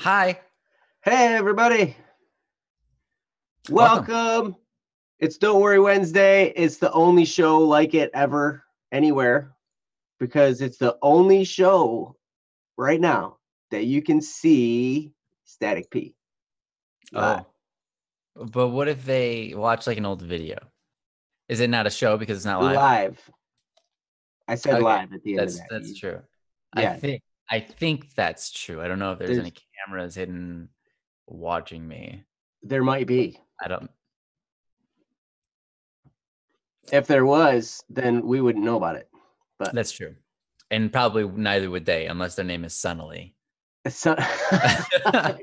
Hi. Hey, everybody. Welcome. Welcome. It's Don't Worry Wednesday. It's the only show like it ever, anywhere, because it's the only show right now that you can see Static P. Live. But what if they watch like an old video? Is it not a show because it's not live? Live. I said Okay, live at the end of that. that's true. Yeah. I think that's true. I don't know if there's There's- any cameras hidden watching me. There might be. I don't. If there was, then we wouldn't know about it. But That's true, and probably neither would they unless their name is Sunnily.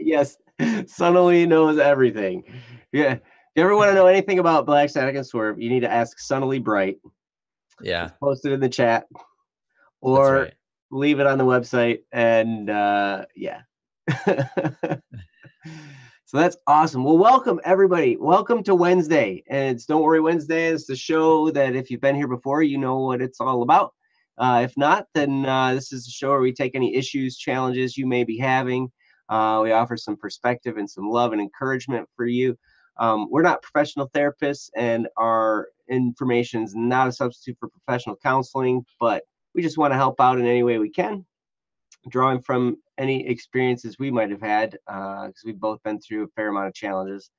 Yes, Sunnily knows everything. Yeah. If you ever want to know anything about Black Static and Swerve, you need to ask Sunnily Bright. Yeah, It's posted in the chat, that's or right. leave it on the website. And yeah. So that's awesome. Well, welcome everybody. Welcome to Wednesday. And it's Don't Worry Wednesday. It's the show that if you've been here before, you know what it's all about. If not, then this is a show where we take any issues, challenges you may be having. We offer some perspective and some love and encouragement for you. We're not professional therapists, and our information is not a substitute for professional counseling, but we just want to help out in any way we can, drawing from any experiences we might have had, because we've both been through a fair amount of challenges.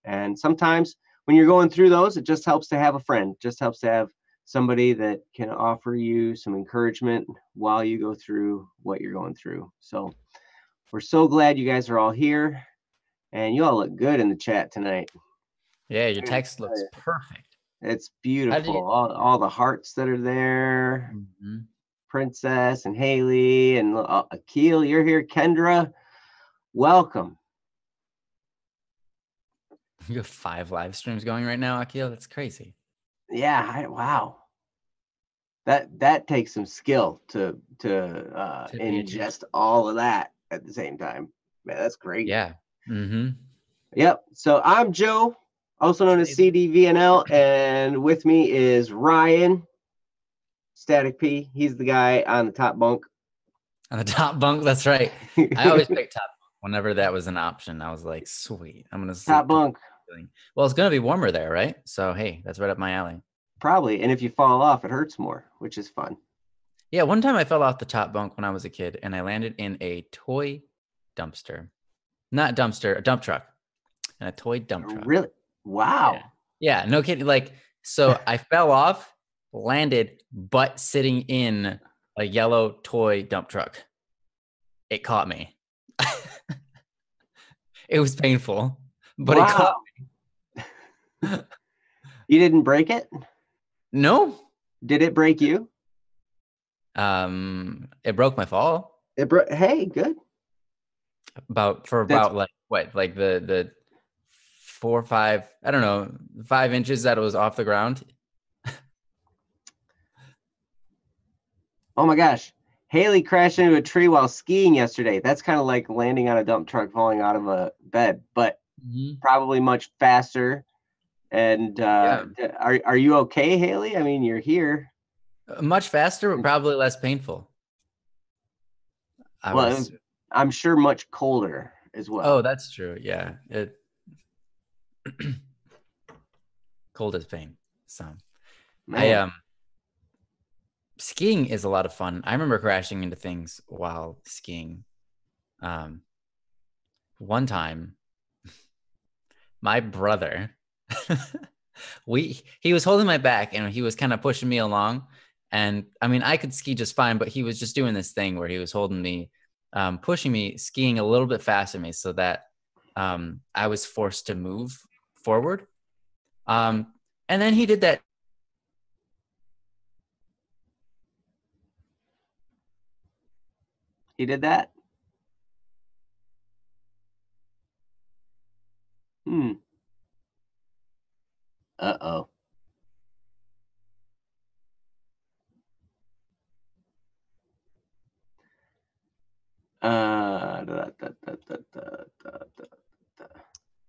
And sometimes when you're going through those, it just helps to have a friend, just helps to have somebody that can offer you some encouragement while you go through what you're going through. So we're so glad you guys are all here, and you all look good in the chat tonight. Yeah, your text looks perfect. It's beautiful. All the hearts that are there. Mm-hmm. Princess and Haley and Akil, you're here. Kendra, welcome. You have 5 live streams going right now, Akil. That's crazy. Yeah, wow. That takes some skill to ingest all of that at the same time. Man, that's great. Yeah. Mm-hmm. Yep. So I'm Joe, also known as CDVNL, and with me is Ryan, Static P. He's the guy on the top bunk. On the top bunk, that's right. I always pick top bunk whenever that was an option. I was like, sweet, I'm gonna sleep top bunk. Well, it's gonna be warmer there, right? So hey, that's right up my alley. Probably, and if you fall off, it hurts more, which is fun. Yeah, one time I fell off the top bunk when I was a kid, and I landed in a toy dumpster. Not dumpster, a dump truck. And a toy dump truck. Really? Wow. Yeah, no kidding. Like, so I fell off, landed, but sitting in a yellow toy dump truck. It caught me. It was painful, but It caught me. You didn't break it? No. Did it break you? It broke my fall. It broke. Hey, good. About like what? Like the 4 or 5, I don't know, 5 inches that it was off the ground. Oh my gosh. Haley crashed into a tree while skiing yesterday. That's kind of like landing on a dump truck falling out of a bed, but probably much faster. And are you okay, Haley? I mean, you're here. Much faster, but probably less painful. I'm sure much colder as well. Oh, that's true. Yeah. Cold as pain. So skiing is a lot of fun. I remember crashing into things while skiing. One time, my brother, he was holding my back and he was kind of pushing me along. And I mean, I could ski just fine, but he was just doing this thing where he was holding me, pushing me, skiing a little bit faster than me so that I was forced to move forward. And then he did that. He did that? Uh-oh.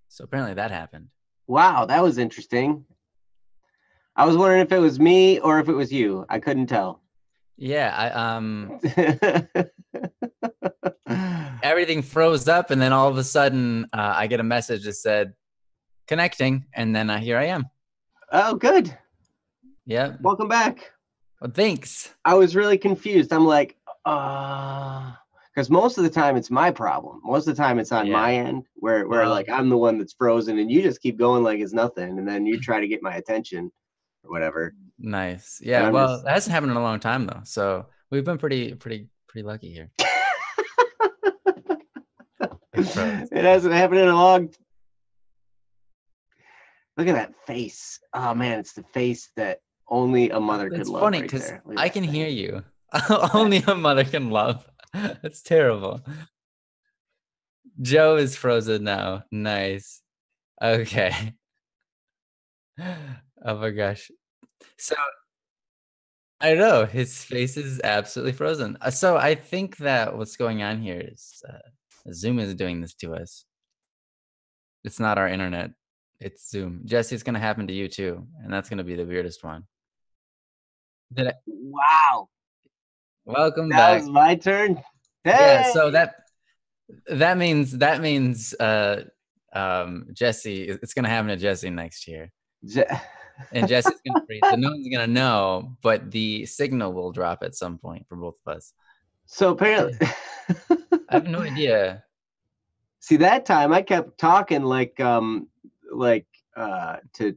So apparently that happened. Wow, that was interesting. I was wondering if it was me or if it was you. I couldn't tell. Yeah, everything froze up, and then all of a sudden, I get a message that said connecting, and then here I am. Oh, good. Yeah. Welcome back. Well, thanks. I was really confused. I'm like, because most of the time it's my problem. Most of the time it's on my end where like I'm the one that's frozen and you just keep going like it's nothing, and then you try to get my attention or whatever. Nice. Yeah. Well, it hasn't happened in a long time though, so we've been pretty lucky here. It hasn't happened in a long. Look at that face. Oh man, it's the face that only a mother could love. It's funny because I can hear you. Only a mother can love. That's terrible. Joe is frozen now. Nice. Okay. Oh my gosh. So I know his face is absolutely frozen. So I think that what's going on here is Zoom is doing this to us. It's not our internet. It's Zoom. Jesse, it's going to happen to you too. And that's going to be the weirdest one. Wow. Welcome back. That was my turn. Hey! Yeah, so that means Jesse, it's going to happen to Jesse next year. And Jesse's going to freeze. So no one's going to know, but the signal will drop at some point for both of us. So apparently I have no idea. See, that time I kept talking like to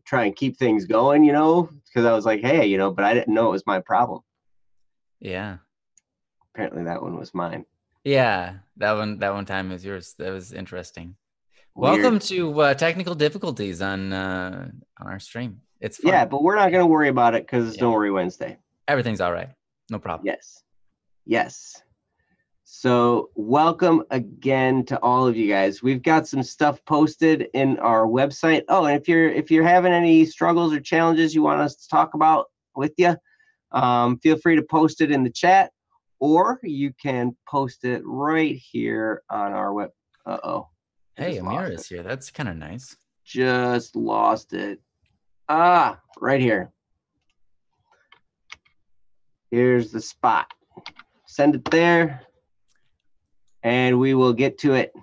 try and keep things going, you know, because I was like, hey, you know, but I didn't know it was my problem. Yeah. Apparently that one was mine. Yeah, that one time was yours. That was interesting. Weird. Welcome to technical difficulties on our stream. It's fun. Yeah, but we're not going to worry about it because it's Don't Worry Wednesday. Everything's all right. No problem. Yes. So welcome again to all of you guys. We've got some stuff posted in our website. Oh, and if you're having any struggles or challenges you want us to talk about with you, feel free to post it in the chat, or you can post it right here on our web. Hey, Amira is here. That's kind of nice. Just lost it. Right here. Here's the spot. Send it there, and we will get to it.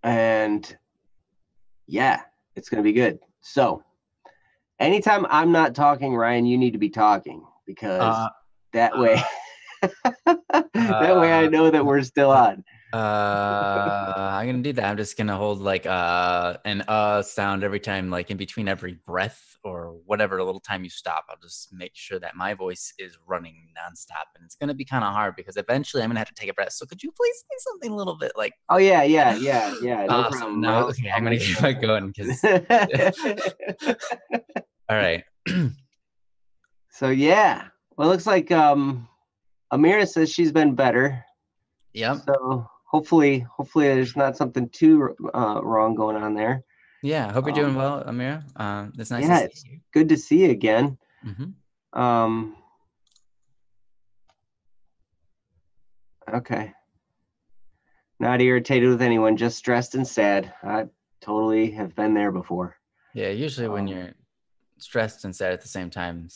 And yeah, it's going to be good. So anytime I'm not talking, Ryan, you need to be talking, because that way that way I know that we're still on. I'm gonna do that. I'm just gonna hold like an sound every time, like in between every breath or whatever little time you stop. I'll just make sure that my voice is running nonstop, and it's gonna be kind of hard because eventually I'm gonna have to take a breath. So could you please say something a little bit like? Oh yeah. No problem. No, okay, I'm gonna keep it going because. All right. So yeah, well, it looks like Amira says she's been better. Yep. So hopefully there's not something too wrong going on there. Yeah, I hope you're doing well, Amira. It's nice to see you. Good to see you again. Mm-hmm. Okay. Not irritated with anyone, just stressed and sad. I totally have been there before. Yeah, usually when you're stressed and sad at the same time,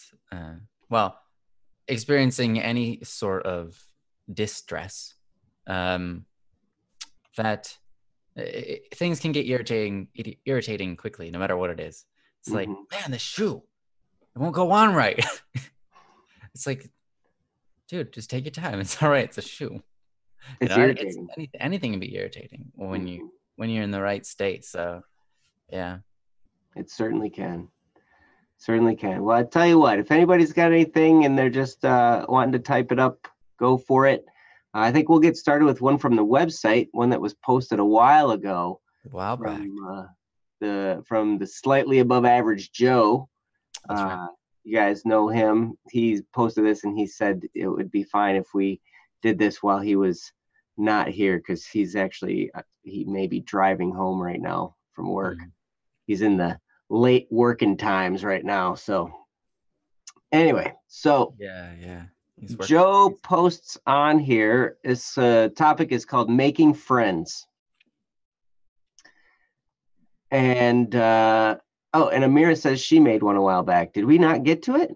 well, experiencing any sort of distress, that things can get irritating quickly, no matter what it is. It's like, man, the shoe, it won't go on right. It's like, dude, just take your time. It's all right. It's a shoe. It's irritating. Anything can be irritating when you're in the right state. So, yeah, it certainly can. Certainly can. Well, I tell you what, if anybody's got anything and they're just wanting to type it up, go for it. I think we'll get started with one from the website, one that was posted a while ago. Wow, from the Slightly Above Average Joe. That's right. You guys know him. He posted this and he said it would be fine if we did this while he was not here, because he's actually he may be driving home right now from work. He's in the late working times right now. So anyway, yeah. Joe posts on here. This topic is called Making Friends. And and Amira says she made one a while back. Did we not get to it?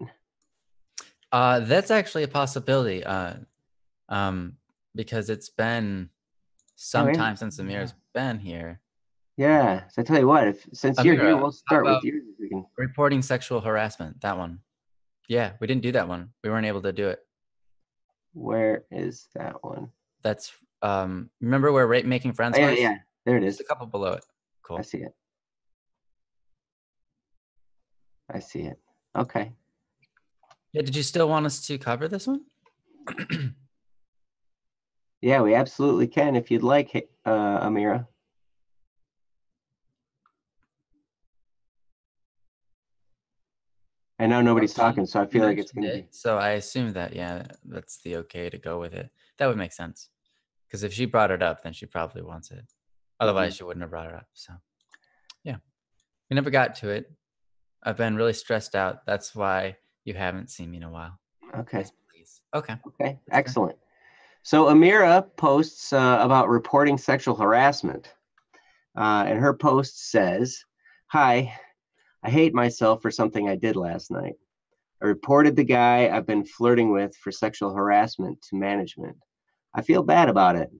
That's actually a possibility. because it's been Yeah, some time since Amira's been here. yeah. So I tell you what, since you're here, Amira, we'll how start with about yours. If we can. reporting sexual harassment? That one. Yeah, we didn't do that one. We weren't able to do it. Where is that one? That's remember where making friends Oh, yeah, was? yeah. There it Just is. a couple below it. I Cool. see it. I see it. Okay. Yeah, did you still want us to cover this one? Yeah, we absolutely can if you'd like, Amira. I know nobody's talking, so I feel like it's Mentioned going to it, be. so I assume that, yeah, that's the okay to go with it. That would make sense. Because if she brought it up, then she probably wants it. Otherwise, she wouldn't have brought it up. So, yeah, we never got to it. I've been really stressed out. That's why you haven't seen me in a while. Okay. Yes, please. Okay. Okay. Excellent. So Amira posts about reporting sexual harassment. And her post says, "Hi, I hate myself for something I did last night. I reported the guy I've been flirting with for sexual harassment to management. I feel bad about it.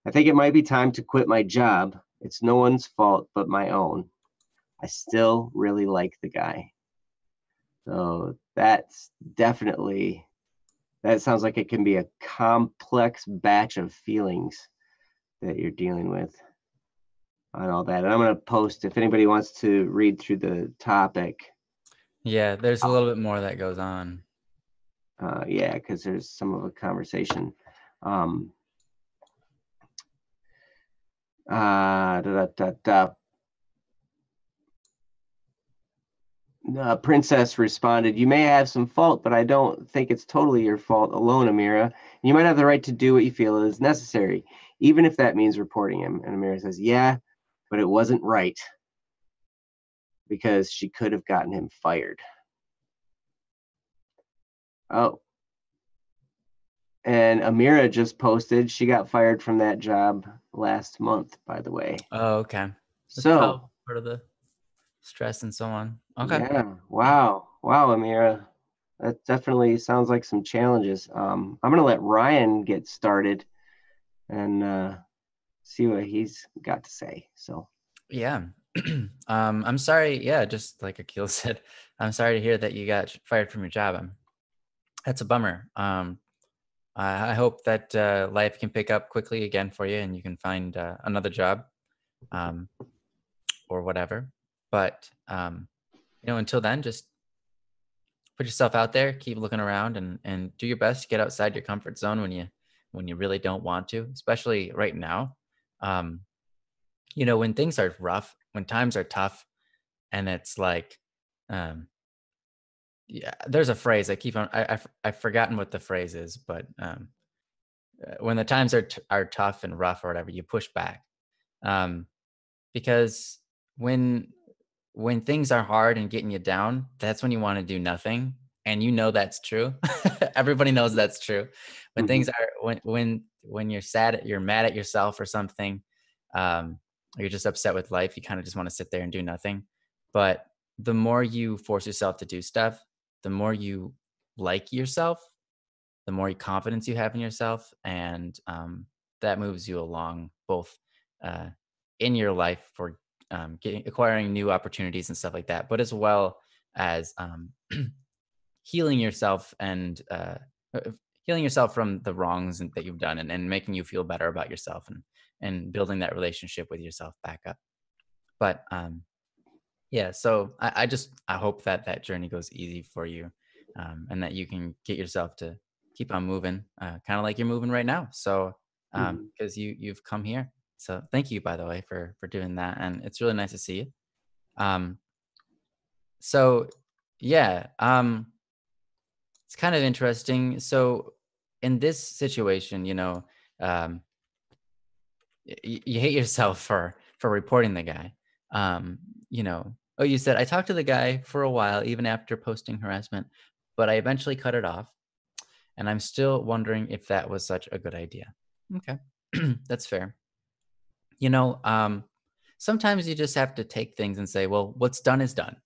I think it might be time to quit my job. It's no one's fault but my own. I still really like the guy." So that's definitely, that sounds like it can be a complex batch of feelings that you're dealing with on all that. And I'm going to post if anybody wants to read through the topic. Yeah, there's a little bit more that goes on. Yeah, because there's some of a conversation. Da, da, da, da. Princess responded, "You may have some fault, but I don't think it's totally your fault alone, Amira. You might have the right to do what you feel is necessary, even if that means reporting him." And Amira says, "Yeah, but it wasn't right because she could have gotten him fired." Oh, and Amira just posted she got fired from that job last month, by the way. Oh, okay. That's So, part of the stress and so on. Okay. yeah, wow, Amira, that definitely sounds like some challenges. I'm gonna let Ryan get started and see what he's got to say. So, Yeah. I'm sorry. Yeah, just like Akil said, I'm sorry to hear that you got fired from your job. That's a bummer. I hope that life can pick up quickly again for you and you can find another job um, or whatever. But, until then, just put yourself out there, keep looking around and do your best to get outside your comfort zone when you really don't want to, especially right now. Um, when things are rough, when times are tough, and it's like, um, yeah, there's a phrase I keep on. I've forgotten what the phrase is, but when the times are tough and rough or whatever, you push back. Um, because when when things are hard and getting you down, that's when you want to do nothing, and that's true. Everybody knows that's true. When things are when you're sad, you're mad at yourself or something, or you're just upset with life, you kind of just want to sit there and do nothing. But the more you force yourself to do stuff, the more you like yourself, the more confidence you have in yourself, and that moves you along both uh, in your life for acquiring new opportunities and stuff like that, but as well as healing yourself and uh, healing yourself from the wrongs that you've done, and making you feel better about yourself, and building that relationship with yourself back up. But yeah, so I hope that that journey goes easy for you, and that you can get yourself to keep on moving, kind of like you're moving right now. So because you've come here, so thank you, by the way, for doing that, and it's really nice to see you. Um, so yeah, it's kind of interesting. So in this situation, um, you hate yourself for reporting the guy. Oh, you said, "I talked to the guy for a while, even after posting harassment, but I eventually cut it off, and I'm still wondering if that was such a good idea." Okay, that's fair. You know, um, Sometimes you just have to take things and say, "Well, what's done is done."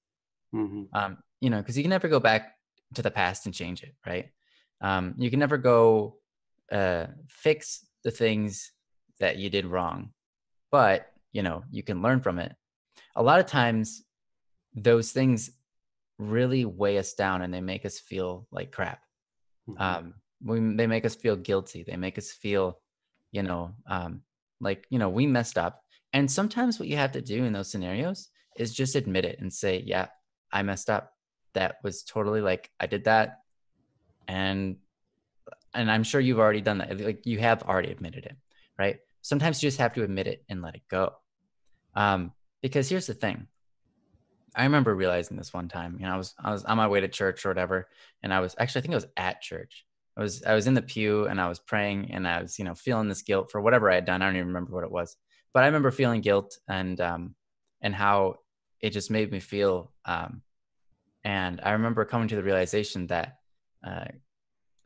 Because you can never go back to the past and change it, right? You can never go. fix the things that you did wrong, but you can learn from it. A lot of times those things really weigh us down and they make us feel like crap. Mhm. They make us feel guilty. They make us feel, you know, um, like, we messed up. And sometimes what you have to do in those scenarios is just admit it and say, yeah, I messed up. That was totally like, I did that. And, and I'm sure you've already done that. Like you have already admitted it, right? Sometimes you just have to admit it and let it go. Because here's the thing. I remember realizing this one time. I was on my way to church or whatever, and I think I was at church. I was in the pew and I was praying and I was feeling this guilt for whatever I had done. I don't even remember what it was, but I remember feeling guilt and how it just made me feel. And I remember coming to the realization that uh,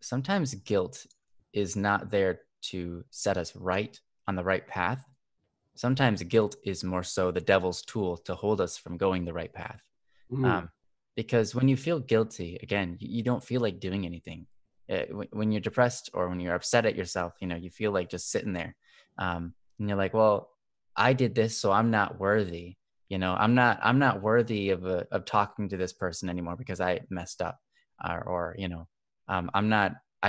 sometimes guilt is not there to set us right on the right path. Sometimes guilt is more so the devil's tool to hold us from going the right path. Mm. Um, because when you feel guilty, again, you don't feel like doing anything. When you're depressed or when you're upset at yourself, you feel like just sitting there. And you're like, well, I did this, so I'm not worthy. I'm not worthy of talking to this person anymore because I messed up. I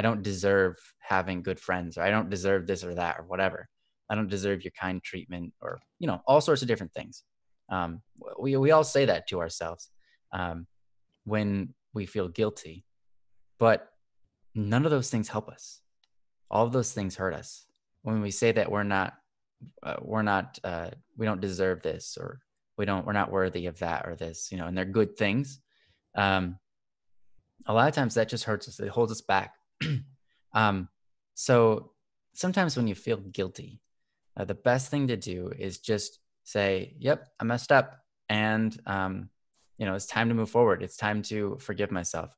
don't deserve having good friends, or I don't deserve this or that or whatever. I don't deserve your kind treatment, or all sorts of different things. We all say that to ourselves when we feel guilty, but none of those things help us. All of those things hurt us. When we say that we don't deserve this, or we're not worthy of that or this, and they're good things. Um, a lot of times that just hurts us. It holds us back. um, so sometimes when you feel guilty, the best thing to do is just say, yep, I messed up. And, it's time to move forward. It's time to forgive myself.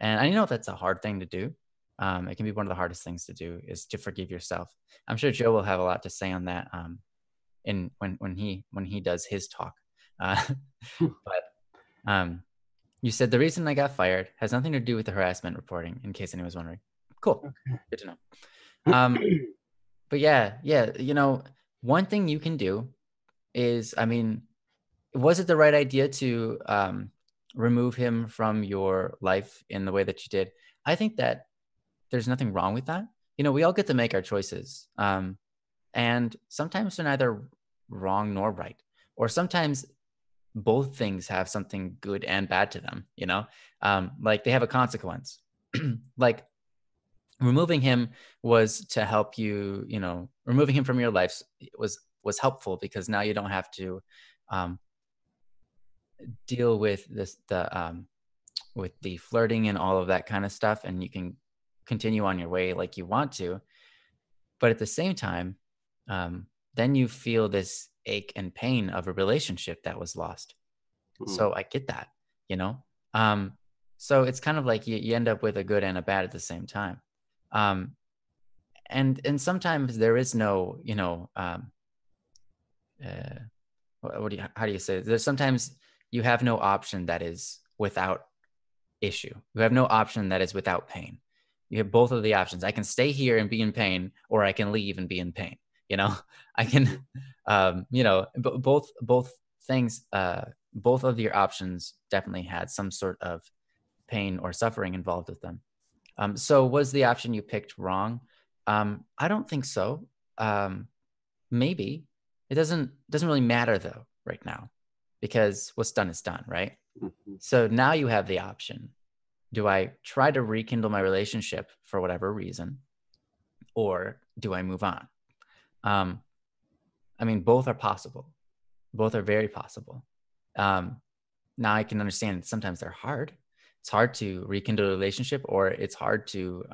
And I know that's a hard thing to do. It can be one of the hardest things to do, is to forgive yourself. I'm sure Joe will have a lot to say on that in when he does his talk. Uh, but you said the reason I got fired has nothing to do with the harassment reporting, in case anyone was wondering. Cool. Good to know. But yeah, one thing you can do is, was it the right idea to remove him from your life in the way that you did? I think that there's nothing wrong with that. We all get to make our choices. And sometimes they're neither wrong nor right. Or sometimes both things have something good and bad to them, like they have a consequence. Like removing him was to help you, removing him from your life was helpful because now you don't have to um, deal with with the flirting and all of that kind of stuff, and you can continue on your way like you want to. But at the same time, then you feel this ache and pain of a relationship that was lost. So I get that, you know. So it's kind of like you end up with a good and a bad at the same time. Um, and sometimes there is no, uh, how do you say it? There's sometimes you have no option that is without issue. You have no option that is without pain. You have both of the options. I can stay here and be in pain, or I can leave and be in pain. I can, both things, both of your options definitely had some sort of pain or suffering involved with them. So was the option you picked wrong? I don't think so. Maybe it doesn't really matter though right now, because what's done is done, right? Mhm. So now you have the option. Do I try to rekindle my relationship for whatever reason, or do I move on? Um, both are possible. Both are very possible. Um, Now I can understand that sometimes they're hard. It's hard to rekindle a relationship, or it's hard to,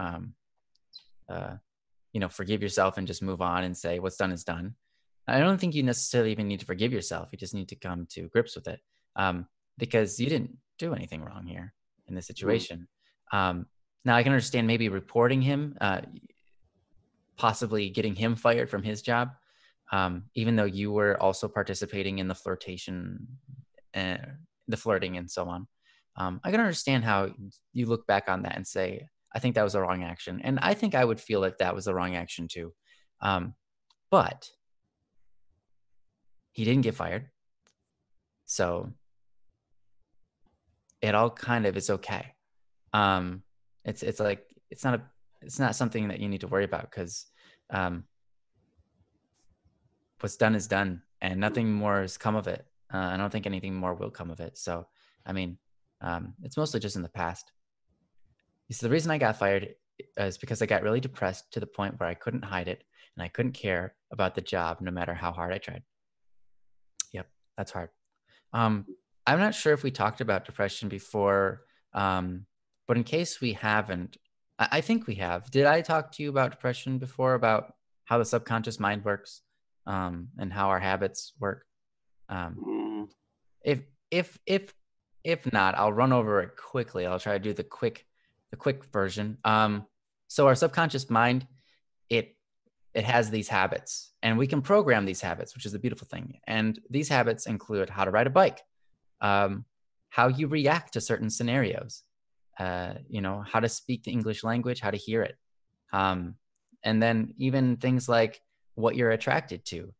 uh, forgive yourself and just move on and say what's done is done. I don't think you necessarily even need to forgive yourself. You just need to come to grips with it, because you didn't do anything wrong here in this Mm. situation. Now I can understand maybe reporting him, possibly getting him fired from his job, even though you were also participating in the flirtation, uh, the flirting and so on. I can understand how you look back on that and say, I think that was a wrong action. And I think I would feel like that was the wrong action too. But he didn't get fired. So it all kind of is okay. It's like, it's not something that you need to worry about, because what's done is done and nothing more has come of it. I don't think anything more will come of it. So, I mean, it's mostly just in the past. So the reason I got fired is because I got really depressed to the point where I couldn't hide it and I couldn't care about the job no matter how hard I tried. Yep, that's hard. I'm not sure if we talked about depression before, but in case we haven't, I think we have. Did I talk to you about depression before, about how the subconscious mind works, and how our habits work? If not, I'll run over it quickly. I'll try to do the quick version. So our subconscious mind, it has these habits, and we can program these habits, which is the beautiful thing. And these habits include how to ride a bike, how you react to certain scenarios, how to speak the English language, how to hear it. And then even things like what you're attracted to,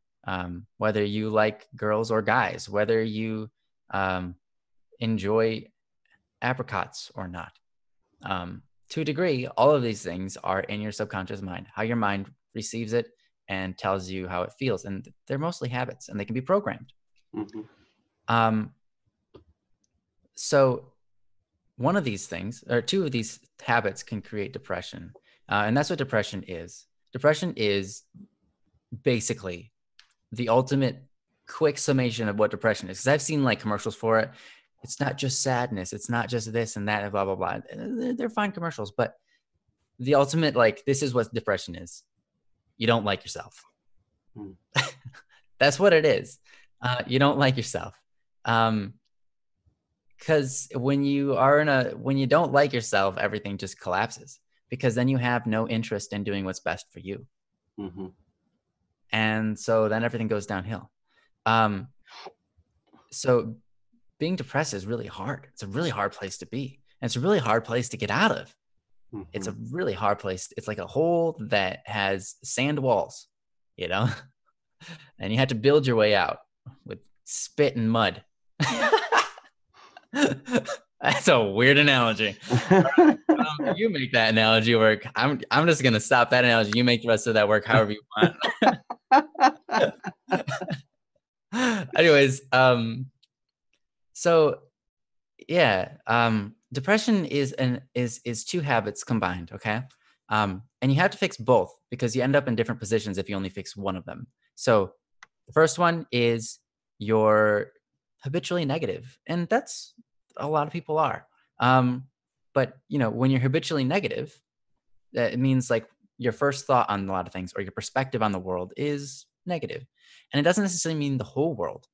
whether you like girls or guys, whether you enjoy apricots or not. To a degree, all of these things are in your subconscious mind, how your mind receives it and tells you how it feels. And they're mostly habits, and they can be programmed. Mm-hmm. So one of these things, or two of these habits, can create depression. And that's what depression is. Depression is basically the ultimate quick summation of what depression is. Because I've seen like commercials for it. It's not just sadness. It's not just this and that and blah, blah, blah. They're fine commercials, but the ultimate, like, this is what depression is. You don't like yourself. That's what it is. You don't like yourself. Because when you don't like yourself, everything just collapses, because then you have no interest in doing what's best for you. Mm-hmm. And so then everything goes downhill. So being depressed is really hard. It's a really hard place to be. And it's a really hard place to get out of. Mm-hmm. It's a really hard place. It's like a hole that has sand walls, and you have to build your way out with spit and mud. That's a weird analogy. You make that analogy work. I'm just going to stop that analogy. You make the rest of that work however you want. Anyways, so yeah, depression is two habits combined, okay? And you have to fix both, because you end up in different positions if you only fix one of them. So the first one is you're habitually negative, and that's a lot of people are. But when you're habitually negative, it means like your first thought on a lot of things, or your perspective on the world, is negative. And it doesn't necessarily mean the whole world,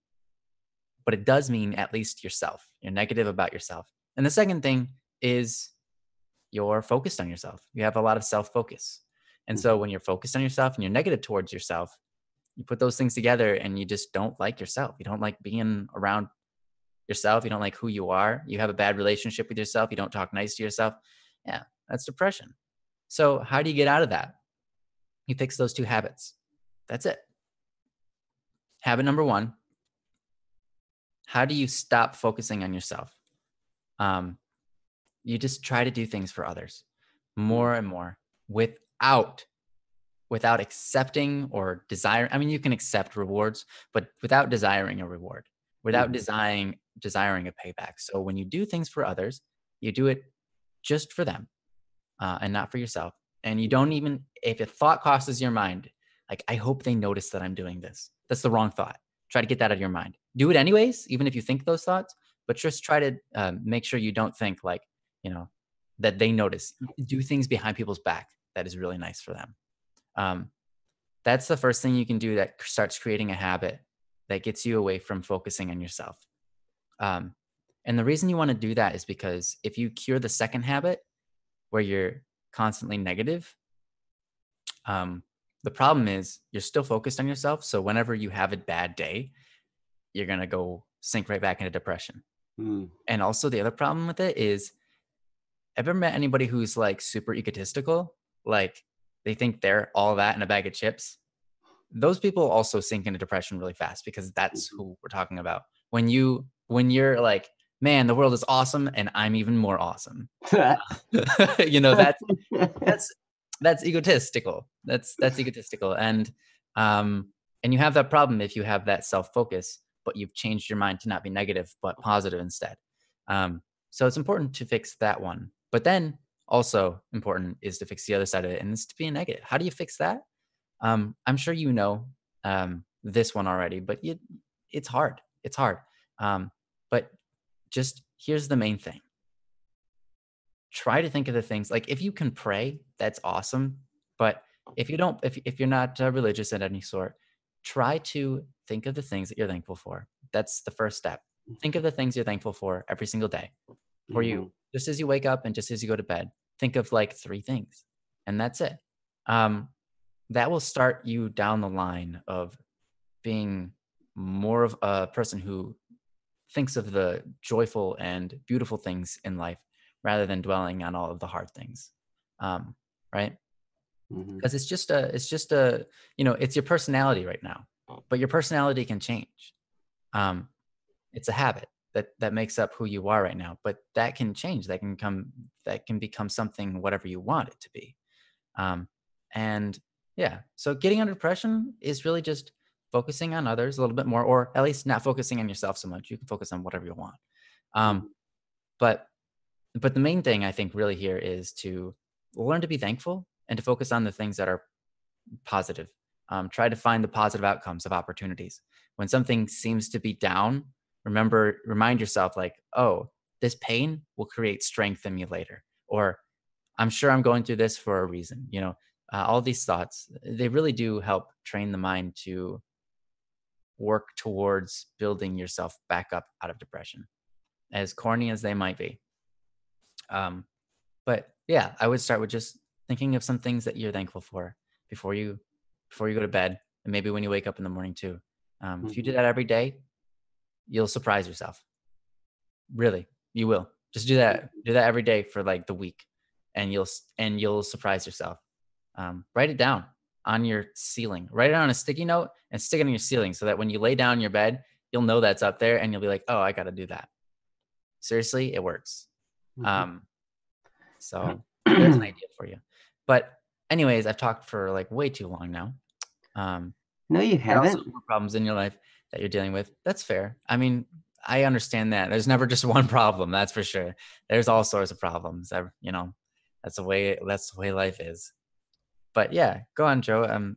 but it does mean at least yourself. You're negative about yourself. And the second thing is you're focused on yourself. You have a lot of self-focus. And so when you're focused on yourself and you're negative towards yourself, you put those things together and you just don't like yourself. You don't like being around yourself. You don't like who you are. You have a bad relationship with yourself. You don't talk nice to yourself. Yeah, that's depression. So how do you get out of that? You fix those two habits. That's it. Habit number one: how do you stop focusing on yourself? You just try to do things for others more and more without accepting or desiring. I mean, you can accept rewards, but without desiring a reward, without desiring a payback. So when you do things for others, you do it just for them, and not for yourself. And you don't even, if a thought crosses your mind, like, I hope they notice that I'm doing this, that's the wrong thought. Try to get that out of your mind. Do it anyways, even if you think those thoughts, but just try to make sure you don't think like, that they notice. Do things behind people's back that is really nice for them. That's the first thing you can do that starts creating a habit that gets you away from focusing on yourself. And the reason you want to do that is because if you cure the second habit, where you're constantly negative, the problem is you're still focused on yourself. So whenever you have a bad day, you're going to go sink right back into depression. And also the other problem with it is ever met anybody who's like super egotistical? Like they think they're all that in a bag of chips. Those people also sink into depression really fast because that's who we're talking about. When you're like, man, the world is awesome and I'm even more awesome. You know, that's that's egotistical. That's egotistical. And you have that problem if you have that self-focus, but you've changed your mind to not be negative but positive instead. So it's important to fix that one. But then also important is to fix the other side of it, and it's to be a negative. How do you fix that? I'm sure you know this one already, but it's hard. It's hard. But just here's the main thing. Try to think of the things like if you can pray, that's awesome. But if you don't, if you're not religious at any sort, try to think of the things that you're thankful for. That's the first step. Think of the things you're thankful for every single day. For you, just as you wake up and just as you go to bed, think of like 3 things, and that's it. That will start you down the line of being more of a person who thinks of the joyful and beautiful things in life rather than dwelling on all of the hard things. Right? Because it's just a, you know, it's your personality right now, but your personality can change. It's a habit that makes up who you are right now, but that can change. That can become something, whatever you want it to be. And yeah, so getting under depression is really just focusing on others a little bit more, or at least not focusing on yourself so much. You can focus on whatever you want. But the main thing I think really here is to learn to be thankful and to focus on the things that are positive. Try to find the positive outcomes of opportunities. When something seems to be down, remind yourself like, oh, this pain will create strength in me later. Or I'm sure I'm going through this for a reason. You know, all these thoughts, they really do help train the mind to work towards building yourself back up out of depression, as corny as they might be. But yeah, I would start with just thinking of some things that you're thankful for before you go to bed, and maybe when you wake up in the morning too. If you do that every day, you'll surprise yourself. Really, you will. Just do that. Do that every day for like the week, and you'll surprise yourself. Write it down on your ceiling. Write it on a sticky note and stick it on your ceiling so that when you lay down in your bed, you'll know that's up there, and you'll be like, "Oh, I got to do that." Seriously, it works. So there's an idea for you. But anyways, I've talked for like way too long now. No, you haven't. Also more problems in your life that you're dealing with. That's fair. I mean, I understand that. There's never just one problem. That's for sure. There's all sorts of problems. You know, that's the way life is. But yeah, go on, Joe.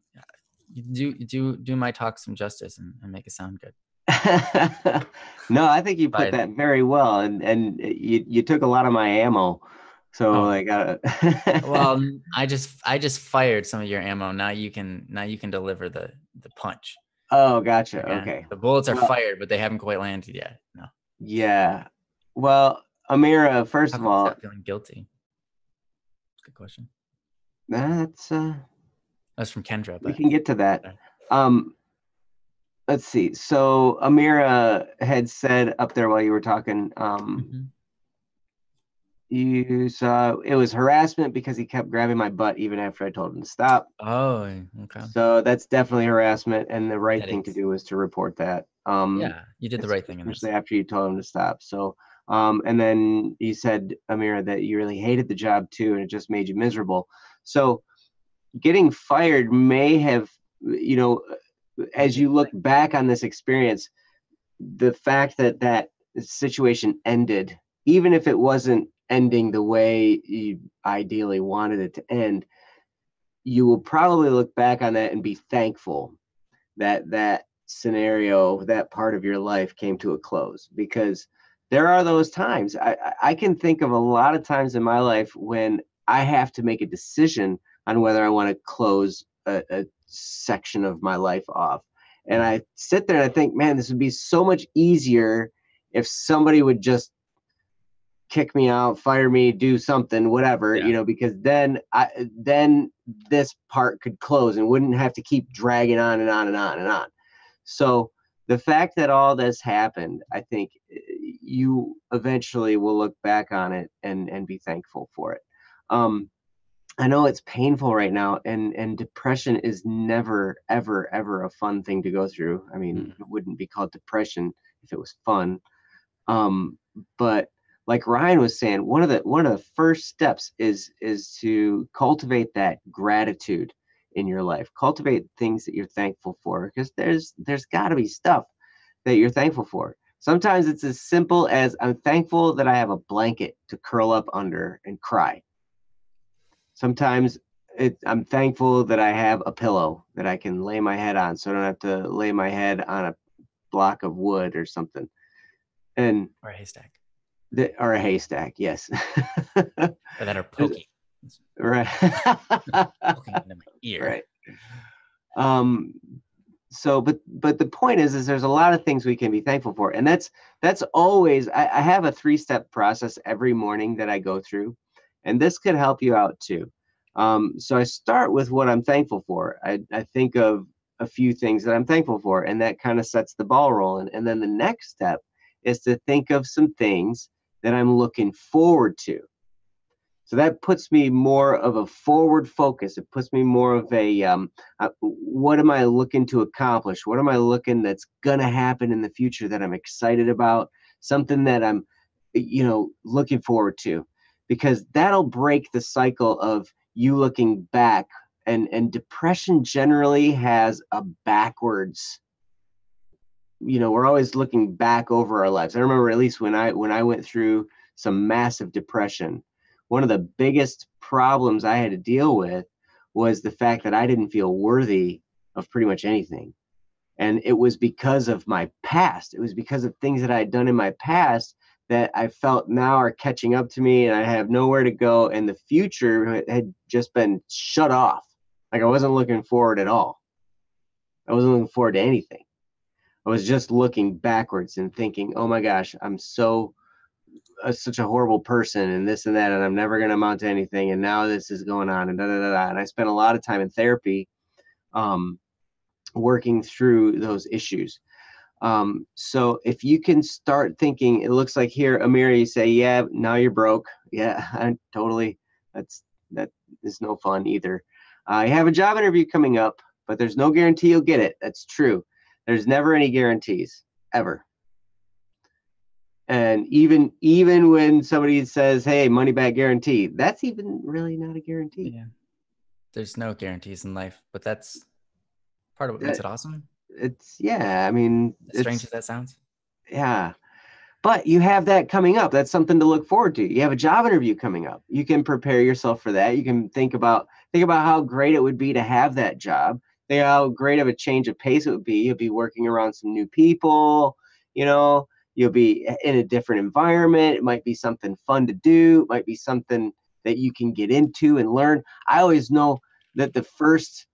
Do my talk some justice and make it sound good. No, I think you put that very well, and you took a lot of my ammo. So I got well, I just fired some of your ammo. Now you can deliver the punch. Oh, gotcha. Yeah. Okay. The bullets are fired, but they haven't quite landed yet. No. Yeah. Well, Amira, first of all, feeling guilty. Good question. That's from Kendra. But we can get to that. Let's see. So Amira had said up there while you were talking, you saw it was harassment because he kept grabbing my butt even after I told him to stop. Oh, okay. So that's definitely harassment, and the right thing to do is to report that. Yeah, you did the right thing. Especially after you told him to stop. So, and then you said, Amira, that you really hated the job too, and it just made you miserable. So getting fired may have, you know, as you look back on this experience, the fact that that situation ended, even if it wasn't ending the way you ideally wanted it to end, you will probably look back on that and be thankful that that scenario, that part of your life came to a close, because there are those times. I can think of a lot of times in my life when I have to make a decision on whether I want to close a section of my life off. And I sit there and I think, man, this would be so much easier if somebody would just kick me out, fire me, do something, whatever, you know, because then this part could close and wouldn't have to keep dragging on and on and on and on. So the fact that all this happened, I think you eventually will look back on it and be thankful for it. I know it's painful right now, and depression is never, ever, ever a fun thing to go through. I mean, it wouldn't be called depression if it was fun. But like Ryan was saying, one of the first steps is to cultivate that gratitude in your life. Cultivate things that you're thankful for, because there's got to be stuff that you're thankful for. Sometimes it's as simple as, I'm thankful that I have a blanket to curl up under and cry. Sometimes I'm thankful that I have a pillow that I can lay my head on, so I don't have to lay my head on a block of wood or something. Or a haystack. Or a haystack, yes. Or that are poking. Right. Poking into my ear. Right. So, but the point is there's a lot of things we can be thankful for. And that's always, I have a 3-step process every morning that I go through. And this could help you out too. So I start with what I'm thankful for. I think of a few things that I'm thankful for, and that kind of sets the ball rolling. And then the next step is to think of some things that I'm looking forward to. So that puts me more of a forward focus. It puts me more of a, what am I looking to accomplish? What am I looking that's going to happen in the future that I'm excited about? Something that I'm, looking forward to. Because that'll break the cycle of you looking back. And depression generally has a backwards, we're always looking back over our lives. I remember, at least when I went through some massive depression, one of the biggest problems I had to deal with was the fact that I didn't feel worthy of pretty much anything. And it was because of my past. It was because of things that I had done in my past that I felt now are catching up to me, and I have nowhere to go. And the future had just been shut off. Like, I wasn't looking forward at all. I wasn't looking forward to anything. I was just looking backwards and thinking, oh my gosh, I'm such a horrible person, and this and that, and I'm never going to amount to anything. And now this is going on, and da, da, da, da. And I spent a lot of time in therapy, working through those issues. So if you can start thinking, it looks like here, Amir, you say, yeah, now you're broke. Yeah, totally. That is no fun either. You have a job interview coming up, but there's no guarantee you'll get it. That's true. There's never any guarantees, ever. And even when somebody says, hey, money back guarantee, that's even really not a guarantee. Yeah. There's no guarantees in life, but that's part of what makes it awesome. I mean, as strange as that sounds. Yeah. But you have that coming up. That's something to look forward to. You have a job interview coming up. You can prepare yourself for that. You can think about how great it would be to have that job. Think how great of a change of pace it would be. You'll be working around some new people, you'll be in a different environment. It might be something fun to do. It might be something that you can get into and learn. I always know that the first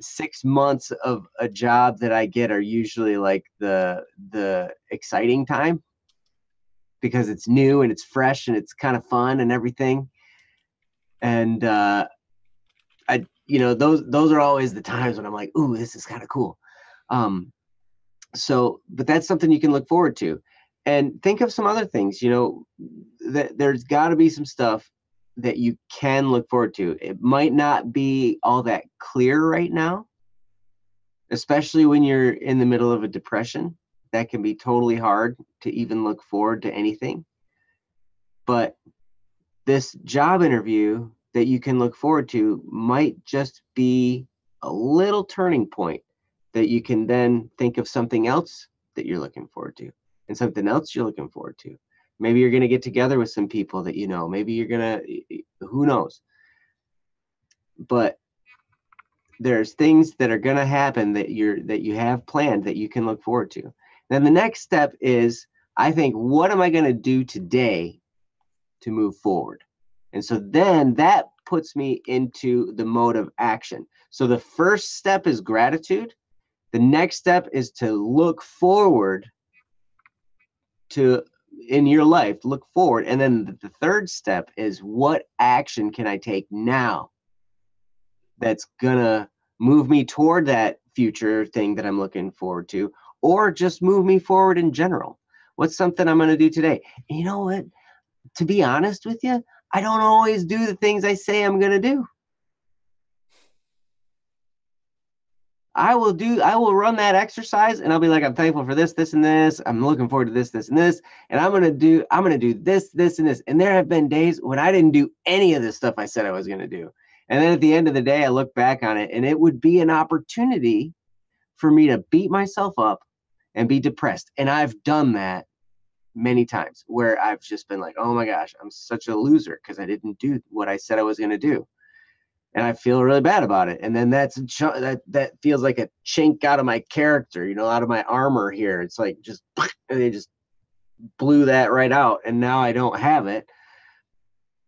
6 months of a job that I get are usually like the exciting time, because it's new and it's fresh and it's kind of fun and everything. And those are always the times when I'm like, ooh, this is kind of cool. But that's something you can look forward to. And think of some other things, that there's got to be some stuff that you can look forward to. It might not be all that clear right now, especially when you're in the middle of a depression. That can be totally hard to even look forward to anything. But this job interview that you can look forward to might just be a little turning point that you can then think of something else that you're looking forward to, and something else you're looking forward to. Maybe you're going to get together with some people that maybe you're going to, who knows? But there's things that are going to happen that you have planned that you can look forward to. Then the next step is, I think, what am I going to do today to move forward? And so then that puts me into the mode of action. So the first step is gratitude. The next step is to look forward to, in your life, look forward. And then the third step is, what action can I take now that's gonna move me toward that future thing that I'm looking forward to, or just move me forward in general? What's something I'm going to do today? And you know what? To be honest with you, I don't always do the things I say I'm going to do. I will run that exercise and I'll be like, I'm thankful for this, this, and this. I'm looking forward to this, this, and this. And I'm going to do this, this, and this. And there have been days when I didn't do any of the stuff I said I was going to do. And then at the end of the day, I look back on it and it would be an opportunity for me to beat myself up and be depressed. And I've done that many times where I've just been like, oh my gosh, I'm such a loser because I didn't do what I said I was going to do. And I feel really bad about it. And then that feels like a chink out of my character, out of my armor here. It's like they just blew that right out. And now I don't have it.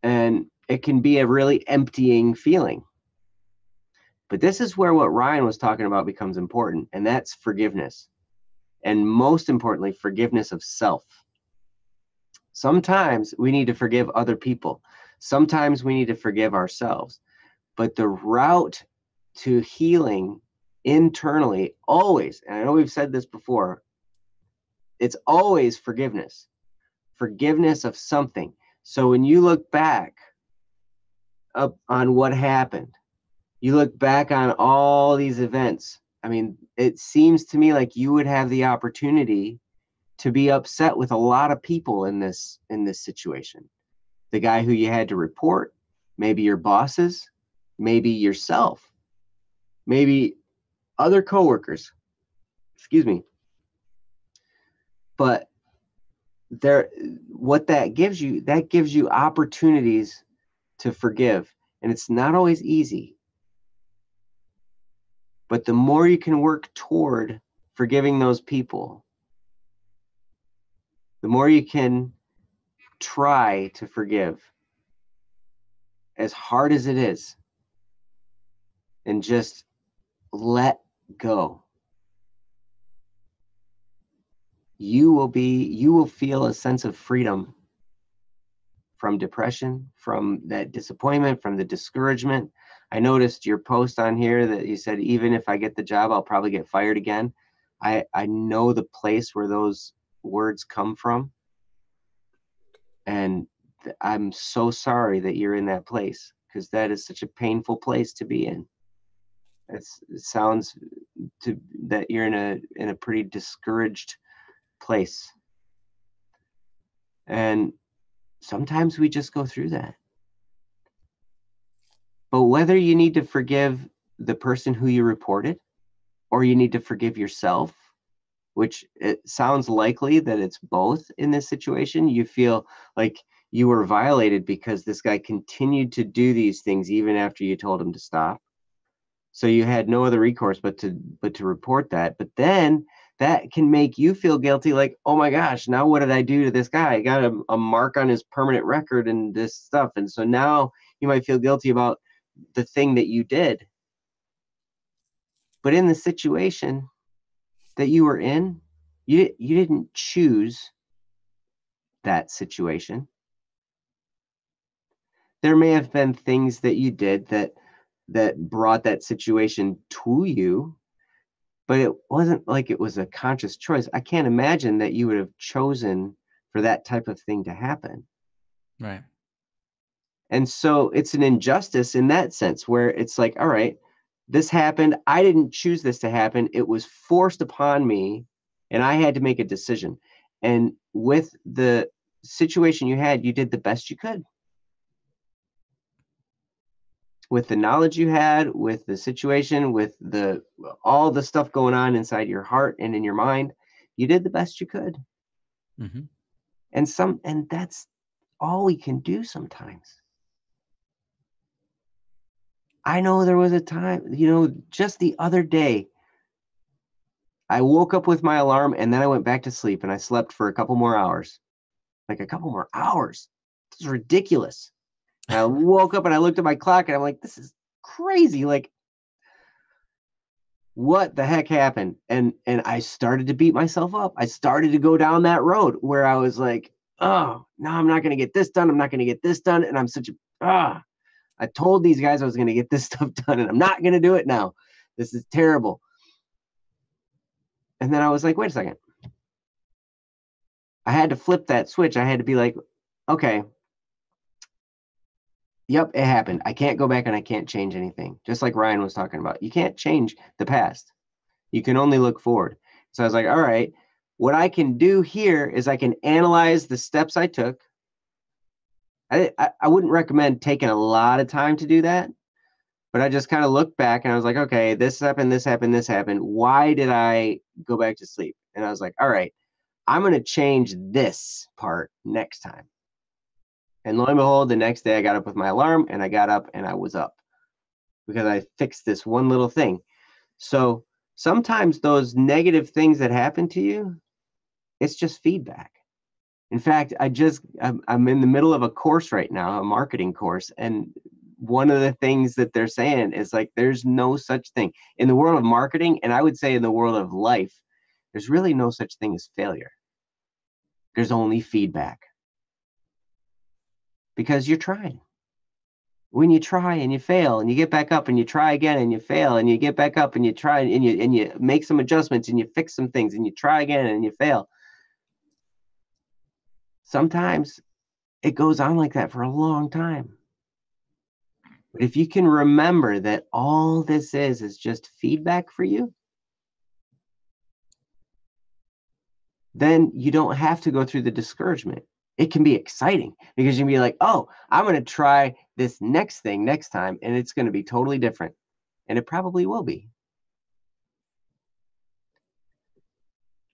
And it can be a really emptying feeling. But this is where what Ryan was talking about becomes important. And that's forgiveness. And most importantly, forgiveness of self. Sometimes we need to forgive other people. Sometimes we need to forgive ourselves. But the route to healing internally always, and I know we've said this before, it's always forgiveness of something. So when you look back up on what happened, you look back on all these events, I mean, it seems to me like you would have the opportunity to be upset with a lot of people in this situation. The guy who you had to report, maybe your bosses, maybe yourself, maybe other coworkers, excuse me. But what that gives you opportunities to forgive. And it's not always easy. But the more you can work toward forgiving those people, the more you can try to forgive, as hard as it is, and just let go. You will feel a sense of freedom from depression, from that disappointment, from the discouragement. I noticed your post on here that you said, even if I get the job, I'll probably get fired again. I know the place where those words come from. And I'm so sorry that you're in that place, because that is such a painful place to be in. It sounds that you're in a pretty discouraged place. And sometimes we just go through that. But whether you need to forgive the person who you reported, or you need to forgive yourself, which it sounds likely that it's both in this situation, you feel like you were violated because this guy continued to do these things even after you told him to stop. So you had no other recourse but to report that. But then that can make you feel guilty, like, oh my gosh, now what did I do to this guy? I got a mark on his permanent record and this stuff. And so now you might feel guilty about the thing that you did. But in the situation that you were in, you didn't choose that situation. There may have been things that you did that brought that situation to you, but it wasn't like it was a conscious choice. I can't imagine that you would have chosen for that type of thing to happen. Right. And so it's an injustice in that sense, where it's like, all right, this happened. I didn't choose this to happen. It was forced upon me, and I had to make a decision. And with the situation you had, you did the best you could. With the knowledge you had, with the situation, with all the stuff going on inside your heart and in your mind, you did the best you could. Mm-hmm. And that's all we can do sometimes. I know there was a time, just the other day, I woke up with my alarm and then I went back to sleep and I slept for a couple more hours. Like a couple more hours. This is ridiculous. And I woke up and I looked at my clock and I'm like, this is crazy. Like, what the heck happened? And I started to beat myself up. I started to go down that road where I was like, oh, no, I'm not going to get this done. I'm not going to get this done. And I'm I told these guys I was going to get this stuff done and I'm not going to do it now. This is terrible. And then I was like, wait a second. I had to flip that switch. I had to be like, okay, yep, it happened. I can't go back and I can't change anything. Just like Ryan was talking about. You can't change the past. You can only look forward. So I was like, all right, what I can do here is I can analyze the steps I took. I wouldn't recommend taking a lot of time to do that, but I just kind of looked back and I was like, okay, this happened, this happened, this happened. Why did I go back to sleep? And I was like, all right, I'm going to change this part next time. And lo and behold, the next day I got up with my alarm and I got up and I was up because I fixed this one little thing. So sometimes those negative things that happen to you, it's just feedback. In fact, I'm in the middle of a course right now, a marketing course. And one of the things that they're saying is like, there's no such thing in the world of marketing. And I would say in the world of life, there's really no such thing as failure. There's only feedback because you're trying. When you try and you fail and you get back up and you try again and you fail and you get back up and you try and you make some adjustments and you fix some things and you try again and you fail. Sometimes it goes on like that for a long time. But if you can remember that all this is just feedback for you, then you don't have to go through the discouragement. It can be exciting because you can be like, oh, I'm going to try this next thing next time, and it's going to be totally different. And it probably will be.